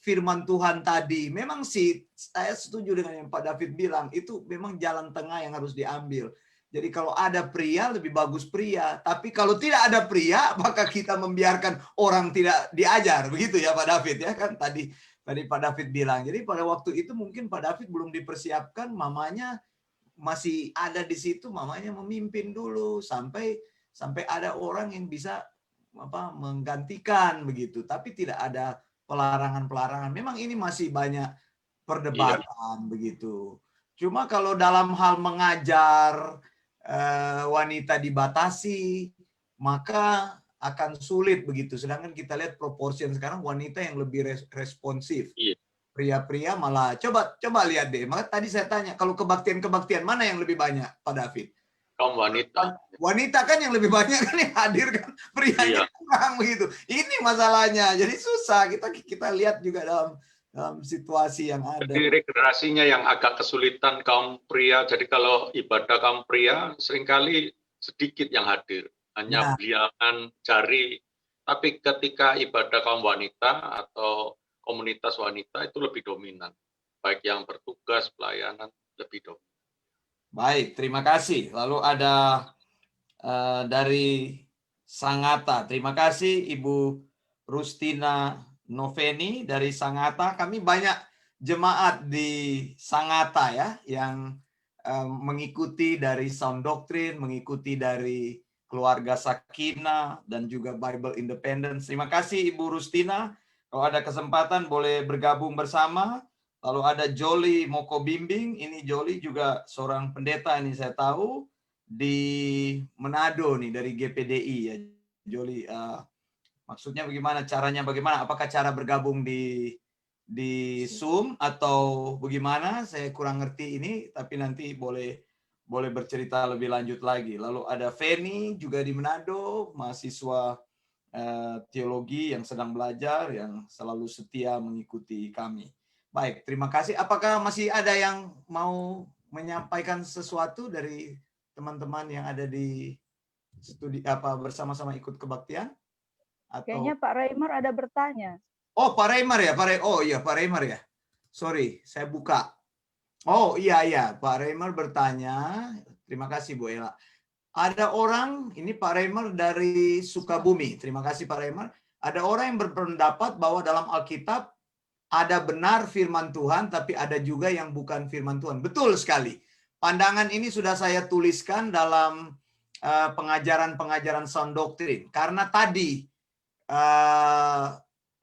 firman Tuhan tadi, memang sih saya setuju dengan yang Pak David bilang, itu memang jalan tengah yang harus diambil. Jadi kalau ada pria, lebih bagus pria. Tapi kalau tidak ada pria, maka kita membiarkan orang tidak diajar. Begitu ya Pak David ya kan tadi Pak David bilang. Jadi pada waktu itu mungkin Pak David belum dipersiapkan, mamanya masih ada di situ, mamanya memimpin dulu sampai ada orang yang bisa menggantikan begitu. Tapi tidak ada pelarangan. Memang ini masih banyak perdebatan begitu. Cuma kalau dalam hal mengajar wanita dibatasi, maka akan sulit begitu. Sedangkan kita lihat proporsi sekarang wanita yang lebih responsif. Iya. Pria-pria malah coba lihat deh. Maka tadi saya tanya, kalau kebaktian mana yang lebih banyak, Pak David? Kaum wanita. Wanita kan yang lebih banyak kan yang hadir kan, prianya kurang begitu. Ini masalahnya. Jadi susah. Kita lihat juga dalam situasi yang ada. Jadi regenerasinya yang agak kesulitan kaum pria. Jadi kalau ibadah kaum pria seringkali sedikit yang hadir, hanya bilangan jari. Tapi ketika ibadah kaum wanita atau komunitas wanita itu lebih dominan. Baik yang bertugas, pelayanan, lebih dominan. Baik, terima kasih. Lalu ada dari Sangatta. Terima kasih Ibu Rustina Noveni dari Sangatta. Kami banyak jemaat di Sangatta ya yang mengikuti dari Sound Doctrine, mengikuti dari Keluarga Sakinah dan juga Bible Independence. Terima kasih Ibu Rustina. Kalau ada kesempatan boleh bergabung bersama. Lalu ada Joli Moko Bimbing. Ini Joli juga seorang pendeta ini saya tahu di Manado nih dari GPDI ya. Joli, maksudnya bagaimana caranya? Apakah cara bergabung di Zoom atau bagaimana? Saya kurang ngerti ini, tapi nanti boleh bercerita lebih lanjut lagi. Lalu ada Feni juga di Manado, mahasiswa teologi yang sedang belajar, yang selalu setia mengikuti kami. Baik, terima kasih. Apakah masih ada yang mau menyampaikan sesuatu dari teman-teman yang ada di studi bersama-sama ikut kebaktian? Atau... Kayaknya Pak Reimer ada bertanya. Oh, Pak Reimer ya, Pak Reimer ya. Sorry, saya buka. Oh iya, Pak Reimer bertanya. Terima kasih Bu Ella. Ada orang, ini Pak Reimer dari Sukabumi. Terima kasih Pak Reimer. Ada orang yang berpendapat bahwa dalam Alkitab ada benar firman Tuhan, tapi ada juga yang bukan firman Tuhan. Betul sekali. Pandangan ini sudah saya tuliskan dalam pengajaran Sound Doctrine. Karena tadi,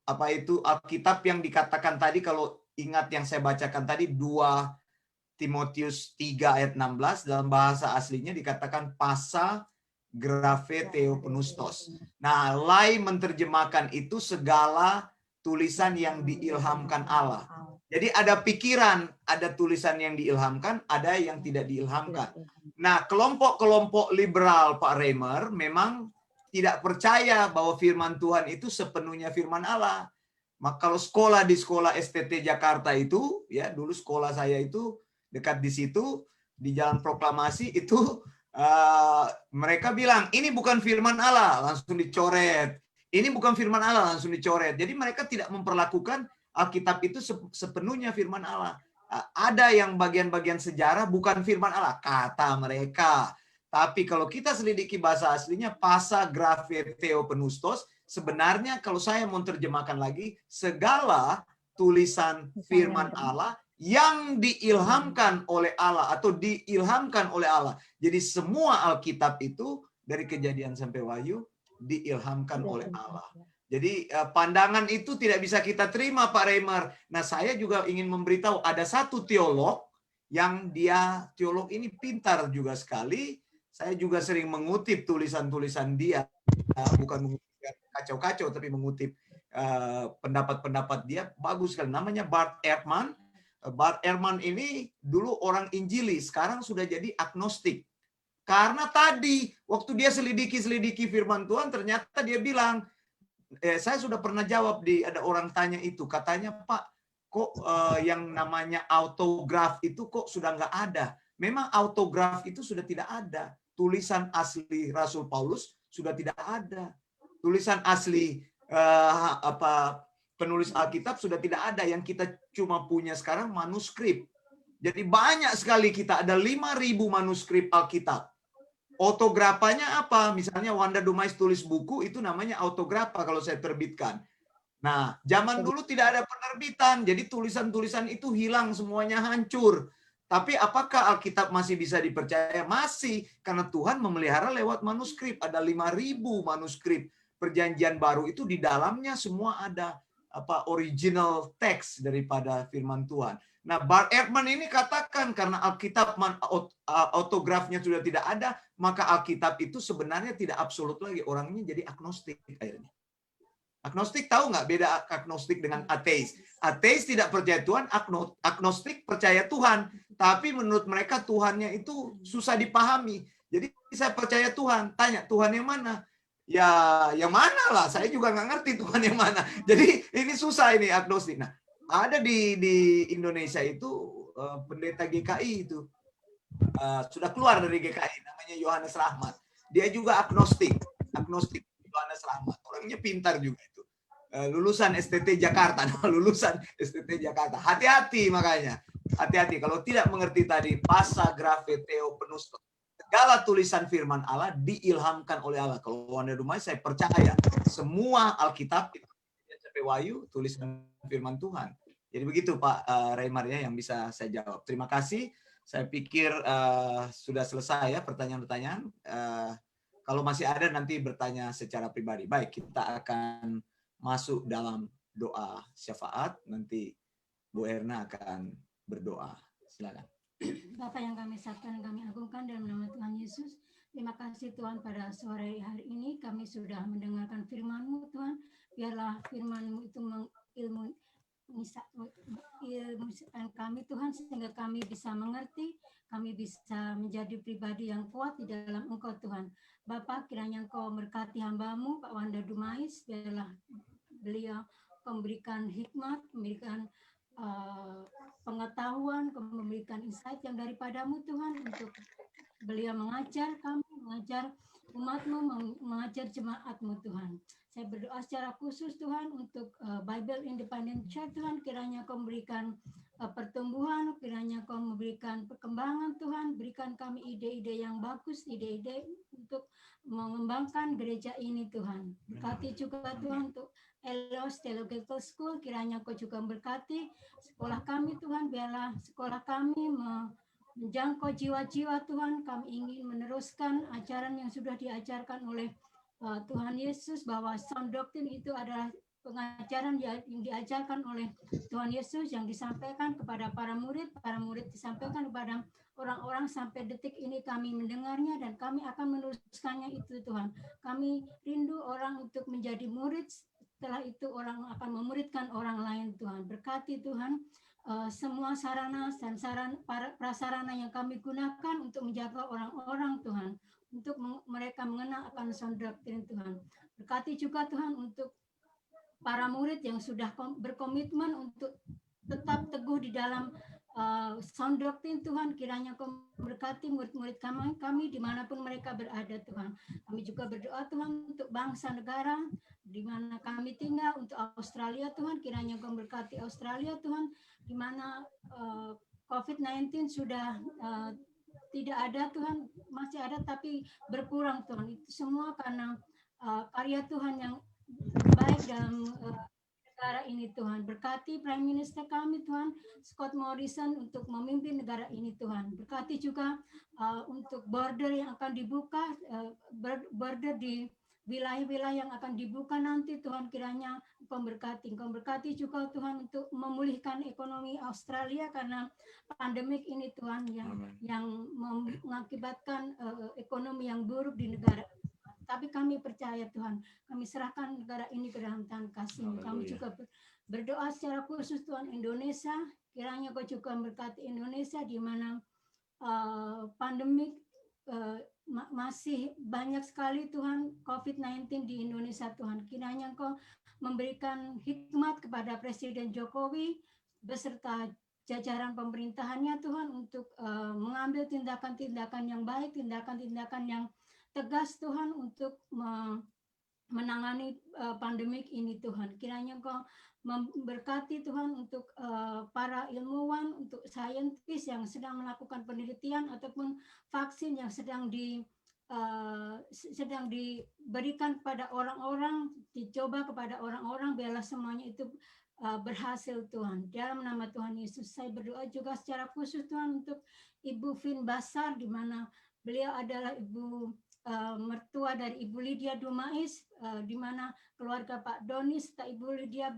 Alkitab yang dikatakan tadi, kalau ingat yang saya bacakan tadi, 2 Timotius 3 ayat 16 dalam bahasa aslinya dikatakan pasa grafe theopneustos. Nah, Lai menerjemahkan itu segala tulisan yang diilhamkan Allah. Jadi ada pikiran, ada tulisan yang diilhamkan, ada yang tidak diilhamkan. Nah, kelompok-kelompok liberal Pak Reimer memang tidak percaya bahwa firman Tuhan itu sepenuhnya firman Allah. Maka kalau sekolah di sekolah STT Jakarta itu, ya dulu sekolah saya itu dekat di situ, di Jalan Proklamasi itu, mereka bilang, ini bukan firman Allah, langsung dicoret. Ini bukan firman Allah, langsung dicoret. Jadi mereka tidak memperlakukan Alkitab itu sepenuhnya firman Allah. Ada yang bagian-bagian sejarah bukan firman Allah, kata mereka. Tapi kalau kita selidiki bahasa aslinya, pasa graphe theopneustos, sebenarnya kalau saya mau terjemahkan lagi, segala tulisan firman Allah yang diilhamkan oleh Allah atau diilhamkan oleh Allah. Jadi semua Alkitab itu dari Kejadian sampai Wahyu diilhamkan oleh Allah. Jadi pandangan itu tidak bisa kita terima, Pak Reimer. Nah, saya juga ingin memberitahu ada satu teolog yang dia teolog ini pintar juga sekali. Saya juga sering mengutip tulisan-tulisan dia, bukan mengutip kacau-kacau, tapi mengutip pendapat-pendapat dia, bagus sekali. Namanya Bart Ehrman. Bart Ehrman ini dulu orang Injili, sekarang sudah jadi agnostik. Karena tadi waktu dia selidiki firman Tuhan, ternyata dia bilang, saya sudah pernah jawab ada orang tanya itu, katanya Pak, kok yang namanya autograf itu kok sudah nggak ada? Memang autograf itu sudah tidak ada. Tulisan asli Rasul Paulus sudah tidak ada. Tulisan asli penulis Alkitab sudah tidak ada. Yang kita cuma punya sekarang manuskrip. Jadi banyak sekali kita ada 5.000 manuskrip Alkitab. Autografanya apa? Misalnya Wanda Dumais tulis buku, itu namanya autografa kalau saya terbitkan. Nah, zaman dulu tidak ada penerbitan, jadi tulisan-tulisan itu hilang, semuanya hancur. Tapi apakah Alkitab masih bisa dipercaya? Masih, karena Tuhan memelihara lewat manuskrip. Ada 5.000 manuskrip Perjanjian Baru itu, di dalamnya semua ada original text daripada firman Tuhan. Nah, Bart Ehrman ini katakan karena Alkitab autografnya sudah tidak ada, maka Alkitab itu sebenarnya tidak absolut lagi. Orangnya jadi agnostik akhirnya. Agnostik tahu nggak beda agnostik dengan ateis? Ateis tidak percaya Tuhan, agnostik percaya Tuhan. Tapi menurut mereka Tuhannya itu susah dipahami. Jadi saya percaya Tuhan, tanya Tuhan yang mana? Ya yang mana lah, saya juga nggak ngerti Tuhan yang mana. Jadi ini susah ini agnostik. Nah, ada di Indonesia itu pendeta GKI itu sudah keluar dari GKI, namanya Yohanes Rahmat. Dia juga agnostik Yohanes Rahmat. Orangnya pintar juga itu. Lulusan STT Jakarta, lulusan STT Jakarta. Hati-hati makanya. Hati-hati kalau tidak mengerti tadi pasa graphe theopneustos. Segala tulisan firman Allah diilhamkan oleh Allah. Kalau Wanda Dumais saya percaya semua Alkitab sampai Wahyu tulisan firman Tuhan. Jadi begitu Pak Reimer ya yang bisa saya jawab. Terima kasih. Saya pikir sudah selesai ya pertanyaan-pertanyaan. Kalau masih ada nanti bertanya secara pribadi. Baik, kita akan masuk dalam doa syafaat. Nanti Bu Erna akan berdoa. Silakan. Bapa yang kami satakan, kami agungkan dalam nama Tuhan Yesus. Terima kasih Tuhan, pada sore hari ini kami sudah mendengarkan firman-Mu Tuhan. Biarlah firman-Mu itu mengilmukan kami Tuhan, sehingga kami bisa mengerti, kami bisa menjadi pribadi yang kuat di dalam Engkau Tuhan. Bapa, kiranya Engkau berkati hamba-Mu Pak Wanda Dumais, biarlah beliau memberikan hikmat, memberikan pengetahuan, memberikan insight yang daripadamu Tuhan, untuk beliau mengajar kami, mengajar umat-Mu, mengajar jemaat-Mu Tuhan. Saya berdoa secara khusus Tuhan untuk Bible Independent Church Tuhan, kiranya Kau memberikan pertumbuhan, kiranya Kau memberikan perkembangan Tuhan, berikan kami ide-ide yang bagus, ide-ide untuk mengembangkan gereja ini Tuhan. Berkati juga Tuhan untuk Elos Theological School, kiranya Kau juga berkati sekolah kami Tuhan, biarlah sekolah kami menjangkau jiwa-jiwa Tuhan. Kami ingin meneruskan ajaran yang sudah diajarkan oleh Tuhan Yesus, bahwa sound doctrine itu adalah pengajaran yang diajarkan oleh Tuhan Yesus yang disampaikan kepada para murid disampaikan kepada orang-orang. Sampai detik ini kami mendengarnya dan kami akan meneruskannya itu Tuhan. Kami rindu orang untuk menjadi murid, setelah itu orang akan memuridkan orang lain Tuhan. Berkati Tuhan semua sarana dan prasarana yang kami gunakan untuk menjaga orang-orang Tuhan, untuk mereka mengenal akan sound doctrine Tuhan. Berkati juga Tuhan untuk para murid yang sudah berkomitmen untuk tetap teguh di dalam sound doctrine Tuhan. Kiranya Kau berkati murid-murid kami dimanapun mereka berada Tuhan. Kami juga berdoa Tuhan untuk bangsa negara di mana kami tinggal, untuk Australia Tuhan. Kiranya Kau berkati Australia Tuhan, di mana COVID-19 sudah tidak ada Tuhan, masih ada tapi berkurang Tuhan. Itu semua karena karya Tuhan yang baik dalam negara ini Tuhan. Berkati Prime Minister kami Tuhan, Scott Morrison, untuk memimpin negara ini Tuhan. Berkati juga untuk border yang akan dibuka, border di wilayah-wilayah yang akan dibuka nanti Tuhan. Kiranya Engkau berkati. Engkau berkati juga Tuhan untuk memulihkan ekonomi Australia karena pandemik ini Tuhan yang mengakibatkan ekonomi yang buruk di negara. Tapi kami percaya Tuhan, kami serahkan negara ini ke dalam tangan kasih-Mu. Kami juga berdoa secara khusus Tuhan Indonesia, kiranya Kau juga berkati Indonesia di mana pandemik masih banyak sekali Tuhan COVID-19 di Indonesia Tuhan. Kiranya Kau memberikan hikmat kepada Presiden Jokowi beserta jajaran pemerintahannya Tuhan untuk mengambil tindakan-tindakan yang baik, tindakan-tindakan yang tegas Tuhan untuk menangani pandemik ini Tuhan. Kiranya Engkau memberkati Tuhan untuk para ilmuwan, untuk saintis yang sedang melakukan penelitian ataupun vaksin yang sedang diberikan kepada orang-orang, dicoba kepada orang-orang, biarlah semuanya itu berhasil Tuhan. Dalam nama Tuhan Yesus, saya berdoa juga secara khusus Tuhan untuk Ibu Vin Basar, di mana beliau adalah ibu mertua dari Ibu Lydia Dumais, di mana keluarga Pak Doni serta Ibu Lydia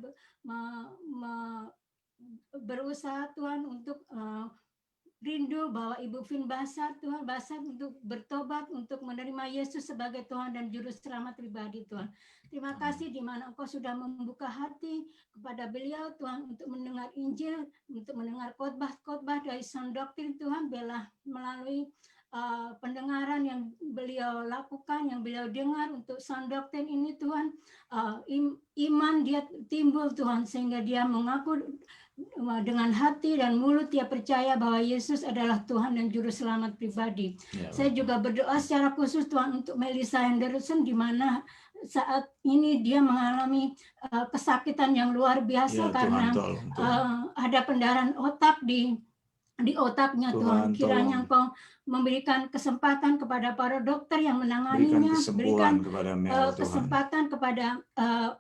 berusaha Tuhan untuk rindu bahwa Ibu Vin Basar, Tuhan Basar untuk bertobat, untuk menerima Yesus sebagai Tuhan dan Juru Selamat pribadi Tuhan. Terima kasih di mana Engkau sudah membuka hati kepada beliau Tuhan untuk mendengar Injil, untuk mendengar khotbah-khotbah dari sound doctrine Tuhan, biarlah melalui pendengaran yang beliau lakukan, yang beliau dengar untuk sound doctrine ini Tuhan, iman dia timbul Tuhan, sehingga dia mengaku dengan hati dan mulut dia percaya bahwa Yesus adalah Tuhan dan Juru Selamat pribadi. Saya juga berdoa secara khusus Tuhan untuk Melissa Henderson, di mana saat ini dia mengalami kesakitan yang luar biasa karena ada pendarahan otak di otaknya Tuhan. Kiranya Engkau memberikan kesempatan kepada para dokter yang menanganinya, berikan kesempatan kepada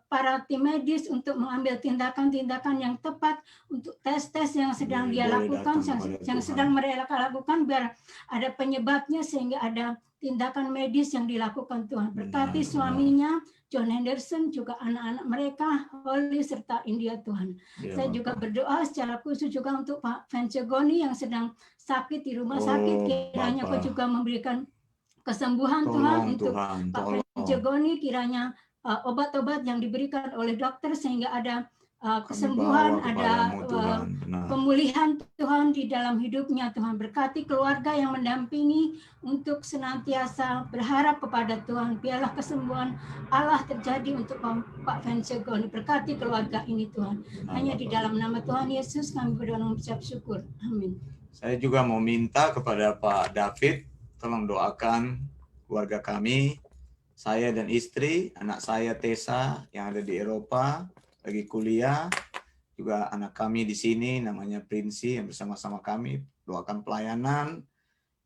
para tim medis untuk mengambil tindakan-tindakan yang tepat untuk tes-tes yang sedang dia lakukan, yang sedang mereka lakukan, biar ada penyebabnya sehingga ada tindakan medis yang dilakukan Tuhan. Berkati suaminya John Henderson, juga anak-anak mereka, Holly serta India Tuhan. Saya juga berdoa secara khusus juga untuk Pak Vencegoni yang sedang sakit di rumah sakit. Kiranya Kau juga memberikan kesembuhan Tuhan untuk Pak Vencegoni. Kiranya obat-obat yang diberikan oleh dokter sehingga ada kesembuhan, ada pemulihan Tuhan di dalam hidupnya Tuhan. Berkati keluarga yang mendampingi untuk senantiasa berharap kepada Tuhan. Biarlah kesembuhan Allah terjadi untuk Pak Vencegoni. Berkati keluarga ini Tuhan. Hanya di dalam nama Tuhan Yesus kami berdoa mengucap syukur. Amin. Saya juga mau minta kepada Pak David, tolong doakan keluarga kami, saya dan istri, anak saya Tessa yang ada di Eropa, lagi kuliah, juga anak kami di sini namanya Prinsi yang bersama-sama kami, doakan pelayanan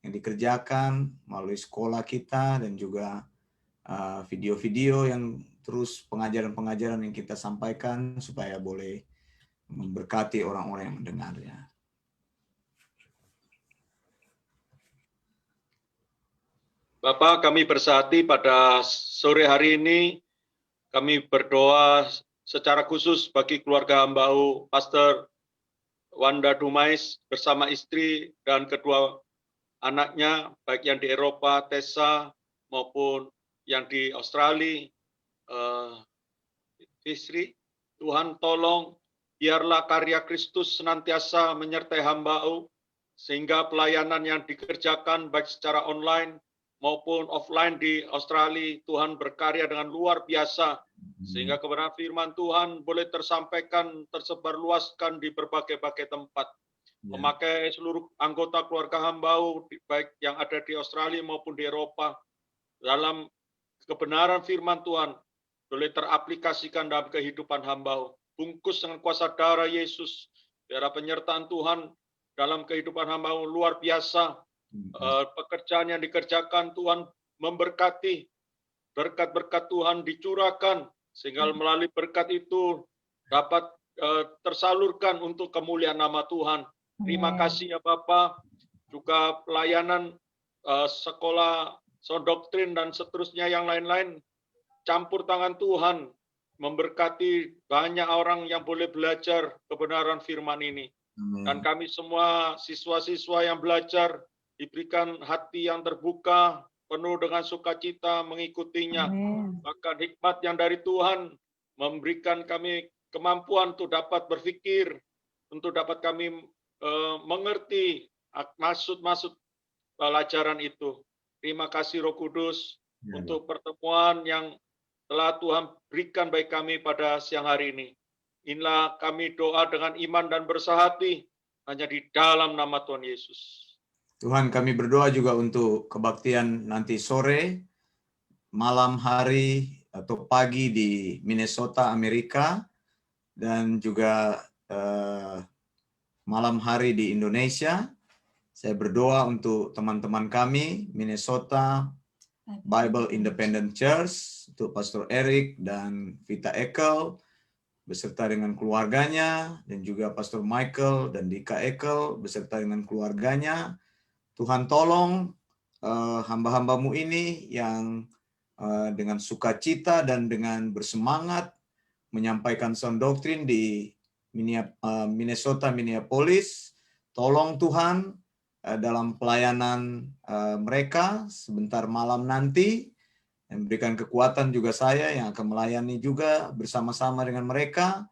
yang dikerjakan melalui sekolah kita dan juga video-video yang terus pengajaran-pengajaran yang kita sampaikan supaya boleh memberkati orang-orang yang mendengarnya. Bapak, kami bersahati pada sore hari ini, kami berdoa secara khusus bagi keluarga hamba-U Pastor Wanda Dumais bersama istri dan kedua anaknya, baik yang di Eropa, Tessa, maupun yang di Australia. Istri, Tuhan tolong biarlah karya Kristus senantiasa menyertai hamba-Mu, sehingga pelayanan yang dikerjakan baik secara online maupun offline di Australia, Tuhan berkarya dengan luar biasa, sehingga kebenaran firman Tuhan boleh tersampaikan, tersebarluaskan di berbagai-bagai tempat. Memakai seluruh anggota keluarga hamba-Mu, baik yang ada di Australia maupun di Eropa, dalam kebenaran firman Tuhan boleh teraplikasikan dalam kehidupan hamba-Mu. Bungkus dengan kuasa darah Yesus, biar penyertaan Tuhan dalam kehidupan hamba-Mu luar biasa. Pekerjaan yang dikerjakan Tuhan memberkati, berkat-berkat Tuhan dicurahkan, sehingga melalui berkat itu dapat tersalurkan untuk kemuliaan nama Tuhan. Terima kasih ya Bapak, juga pelayanan sekolah sound doktrin dan seterusnya yang lain-lain, campur tangan Tuhan, memberkati banyak orang yang boleh belajar kebenaran firman ini. Dan kami semua siswa-siswa yang belajar diberikan hati yang terbuka, penuh dengan sukacita mengikutinya. Bahkan hikmat yang dari Tuhan memberikan kami kemampuan untuk dapat berpikir, untuk dapat kami mengerti maksud-maksud pelajaran itu. Terima kasih Roh Kudus untuk pertemuan yang telah Tuhan berikan bagi kami pada siang hari ini. Inilah kami doa dengan iman dan bersahati hanya di dalam nama Tuhan Yesus. Tuhan, kami berdoa juga untuk kebaktian nanti sore, malam hari, atau pagi di Minnesota, Amerika, dan juga malam hari di Indonesia. Saya berdoa untuk teman-teman kami, Minnesota Bible Independent Church, untuk Pastor Eric dan Vita Ekel, beserta dengan keluarganya, dan juga Pastor Michael dan Dika Ekel, beserta dengan keluarganya. Tuhan tolong hamba-hamba-Mu ini yang dengan sukacita dan dengan bersemangat menyampaikan sound doktrin di Minnesota, Minneapolis. Tolong Tuhan dalam pelayanan mereka sebentar malam nanti, yang berikan kekuatan juga saya yang akan melayani juga bersama-sama dengan mereka.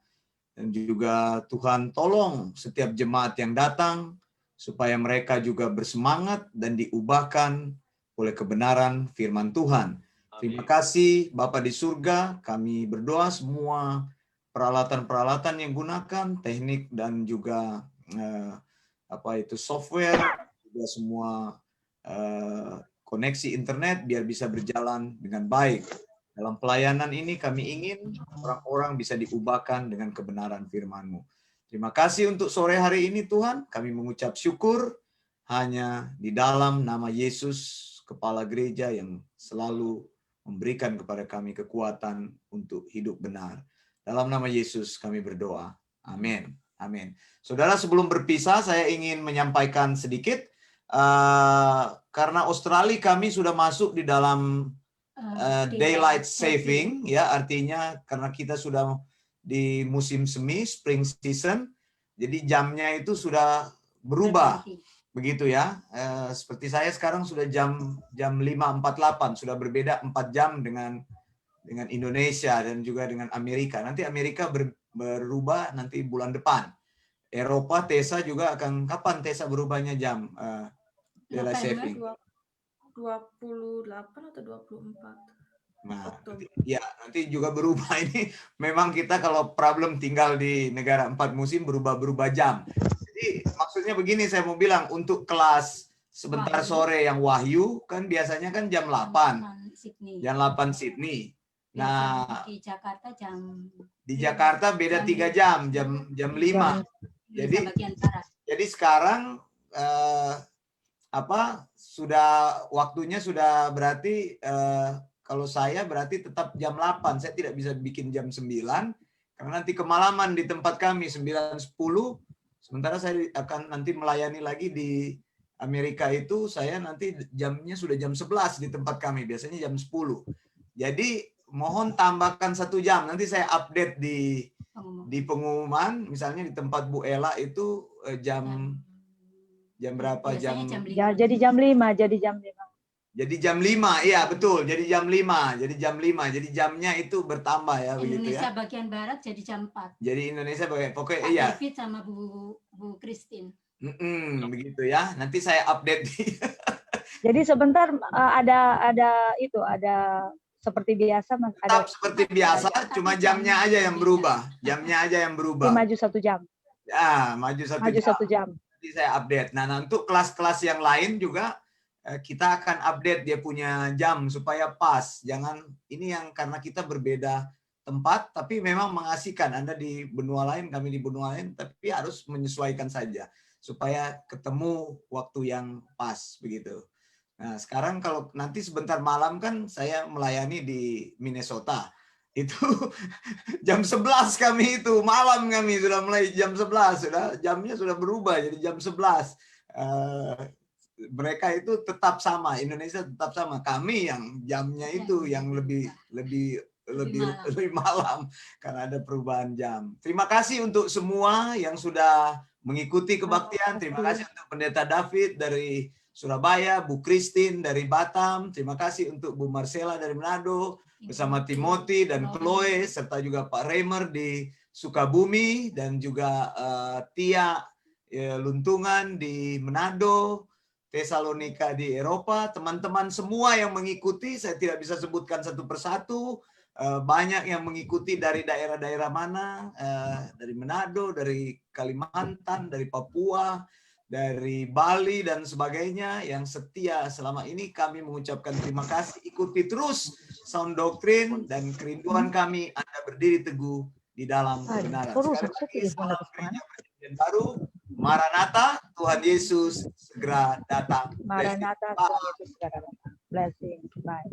Dan juga Tuhan tolong setiap jemaat yang datang, supaya mereka juga bersemangat dan diubahkan oleh kebenaran firman Tuhan. Terima kasih Bapa di surga, kami berdoa semua peralatan-peralatan yang gunakan, teknik dan juga software, juga semua koneksi internet biar bisa berjalan dengan baik. Dalam pelayanan ini kami ingin orang-orang bisa diubahkan dengan kebenaran firman-Mu. Terima kasih untuk sore hari ini Tuhan, kami mengucap syukur hanya di dalam nama Yesus, Kepala Gereja yang selalu memberikan kepada kami kekuatan untuk hidup benar. Dalam nama Yesus kami berdoa. Amin. Amin. Saudara, sebelum berpisah saya ingin menyampaikan sedikit, karena Australia kami sudah masuk di dalam daylight saving, ya, artinya karena kita sudah di musim semi, spring season, jadi jamnya itu sudah berubah, begitu ya. Seperti saya sekarang sudah jam 5.48, sudah berbeda 4 jam dengan Indonesia dan juga dengan Amerika. Nanti Amerika berubah nanti bulan depan. Eropa, Tesa juga akan, kapan Tesa berubahnya jam daylight saving? 28 atau 24. Nah, nanti juga berubah ini. Memang kita kalau problem tinggal di negara 4 musim berubah-berubah jam. Jadi maksudnya begini, saya mau bilang untuk kelas sebentar sore yang Wahyu kan biasanya kan jam 8. Jam 8 Sydney. Nah, di Jakarta beda 3 jam, jam 5. Jadi sekarang sudah waktunya sudah berarti kalau saya berarti tetap jam 8. Saya tidak bisa bikin jam 9 karena nanti kemalaman di tempat kami 9.10. Sementara saya akan nanti melayani lagi di Amerika itu, saya nanti jamnya sudah jam 11 di tempat kami, biasanya jam 10. Jadi mohon tambahkan 1 jam. Nanti saya update di pengumuman, misalnya di tempat Bu Ella itu jam berapa? Jadi jam 5, Jadi jam 5, iya betul. Jadi jam 5, jadi jam 5. Jadi jamnya itu bertambah ya begitu Indonesia ya. bagian barat jadi jam 4. Jadi Indonesia pokoknya Pak iya. David sama Bu Christine. Begitu ya. Nanti saya update. Jadi sebentar ada seperti biasa Mas. Tetap seperti biasa, cuma jamnya aja yang berubah. Jamnya aja yang berubah. Maju 1 jam. Ya, maju 1 Maju jam. 1 jam. Nanti saya update. Nah, untuk kelas-kelas yang lain juga kita akan update dia punya jam supaya pas. Jangan ini yang karena kita berbeda tempat, tapi memang mengasihkan. Anda di benua lain, kami di benua lain, tapi harus menyesuaikan saja supaya ketemu waktu yang pas begitu. Nah, sekarang kalau nanti sebentar malam kan saya melayani di Minnesota. Itu jam 11 kami itu, malam kami sudah mulai jam 11, jamnya sudah berubah jadi jam 11. Mereka itu tetap sama, Indonesia tetap sama. Kami yang jamnya itu yang lebih malam karena ada perubahan jam. Terima kasih untuk semua yang sudah mengikuti kebaktian. Terima kasih untuk Pendeta David dari Surabaya, Bu Christine dari Batam. Terima kasih untuk Bu Marcella dari Manado bersama Timothy dan Chloe serta juga Pak Reimer di Sukabumi dan juga Tia Luntungan di Manado, Tesalonika di Eropa, teman-teman semua yang mengikuti, saya tidak bisa sebutkan satu persatu, banyak yang mengikuti dari daerah-daerah mana, dari Manado, dari Kalimantan, dari Papua, dari Bali dan sebagainya yang setia selama ini. Kami mengucapkan terima kasih. Ikuti terus Sound Doctrine dan kerinduan kami Anda berdiri teguh di dalam kebenaran. Sekali lagi, salam gereja perjanjian baru. Maranatha, Tuhan Yesus segera datang. Maranatha, Tuhan Yesus segera datang. Blessing. Bye.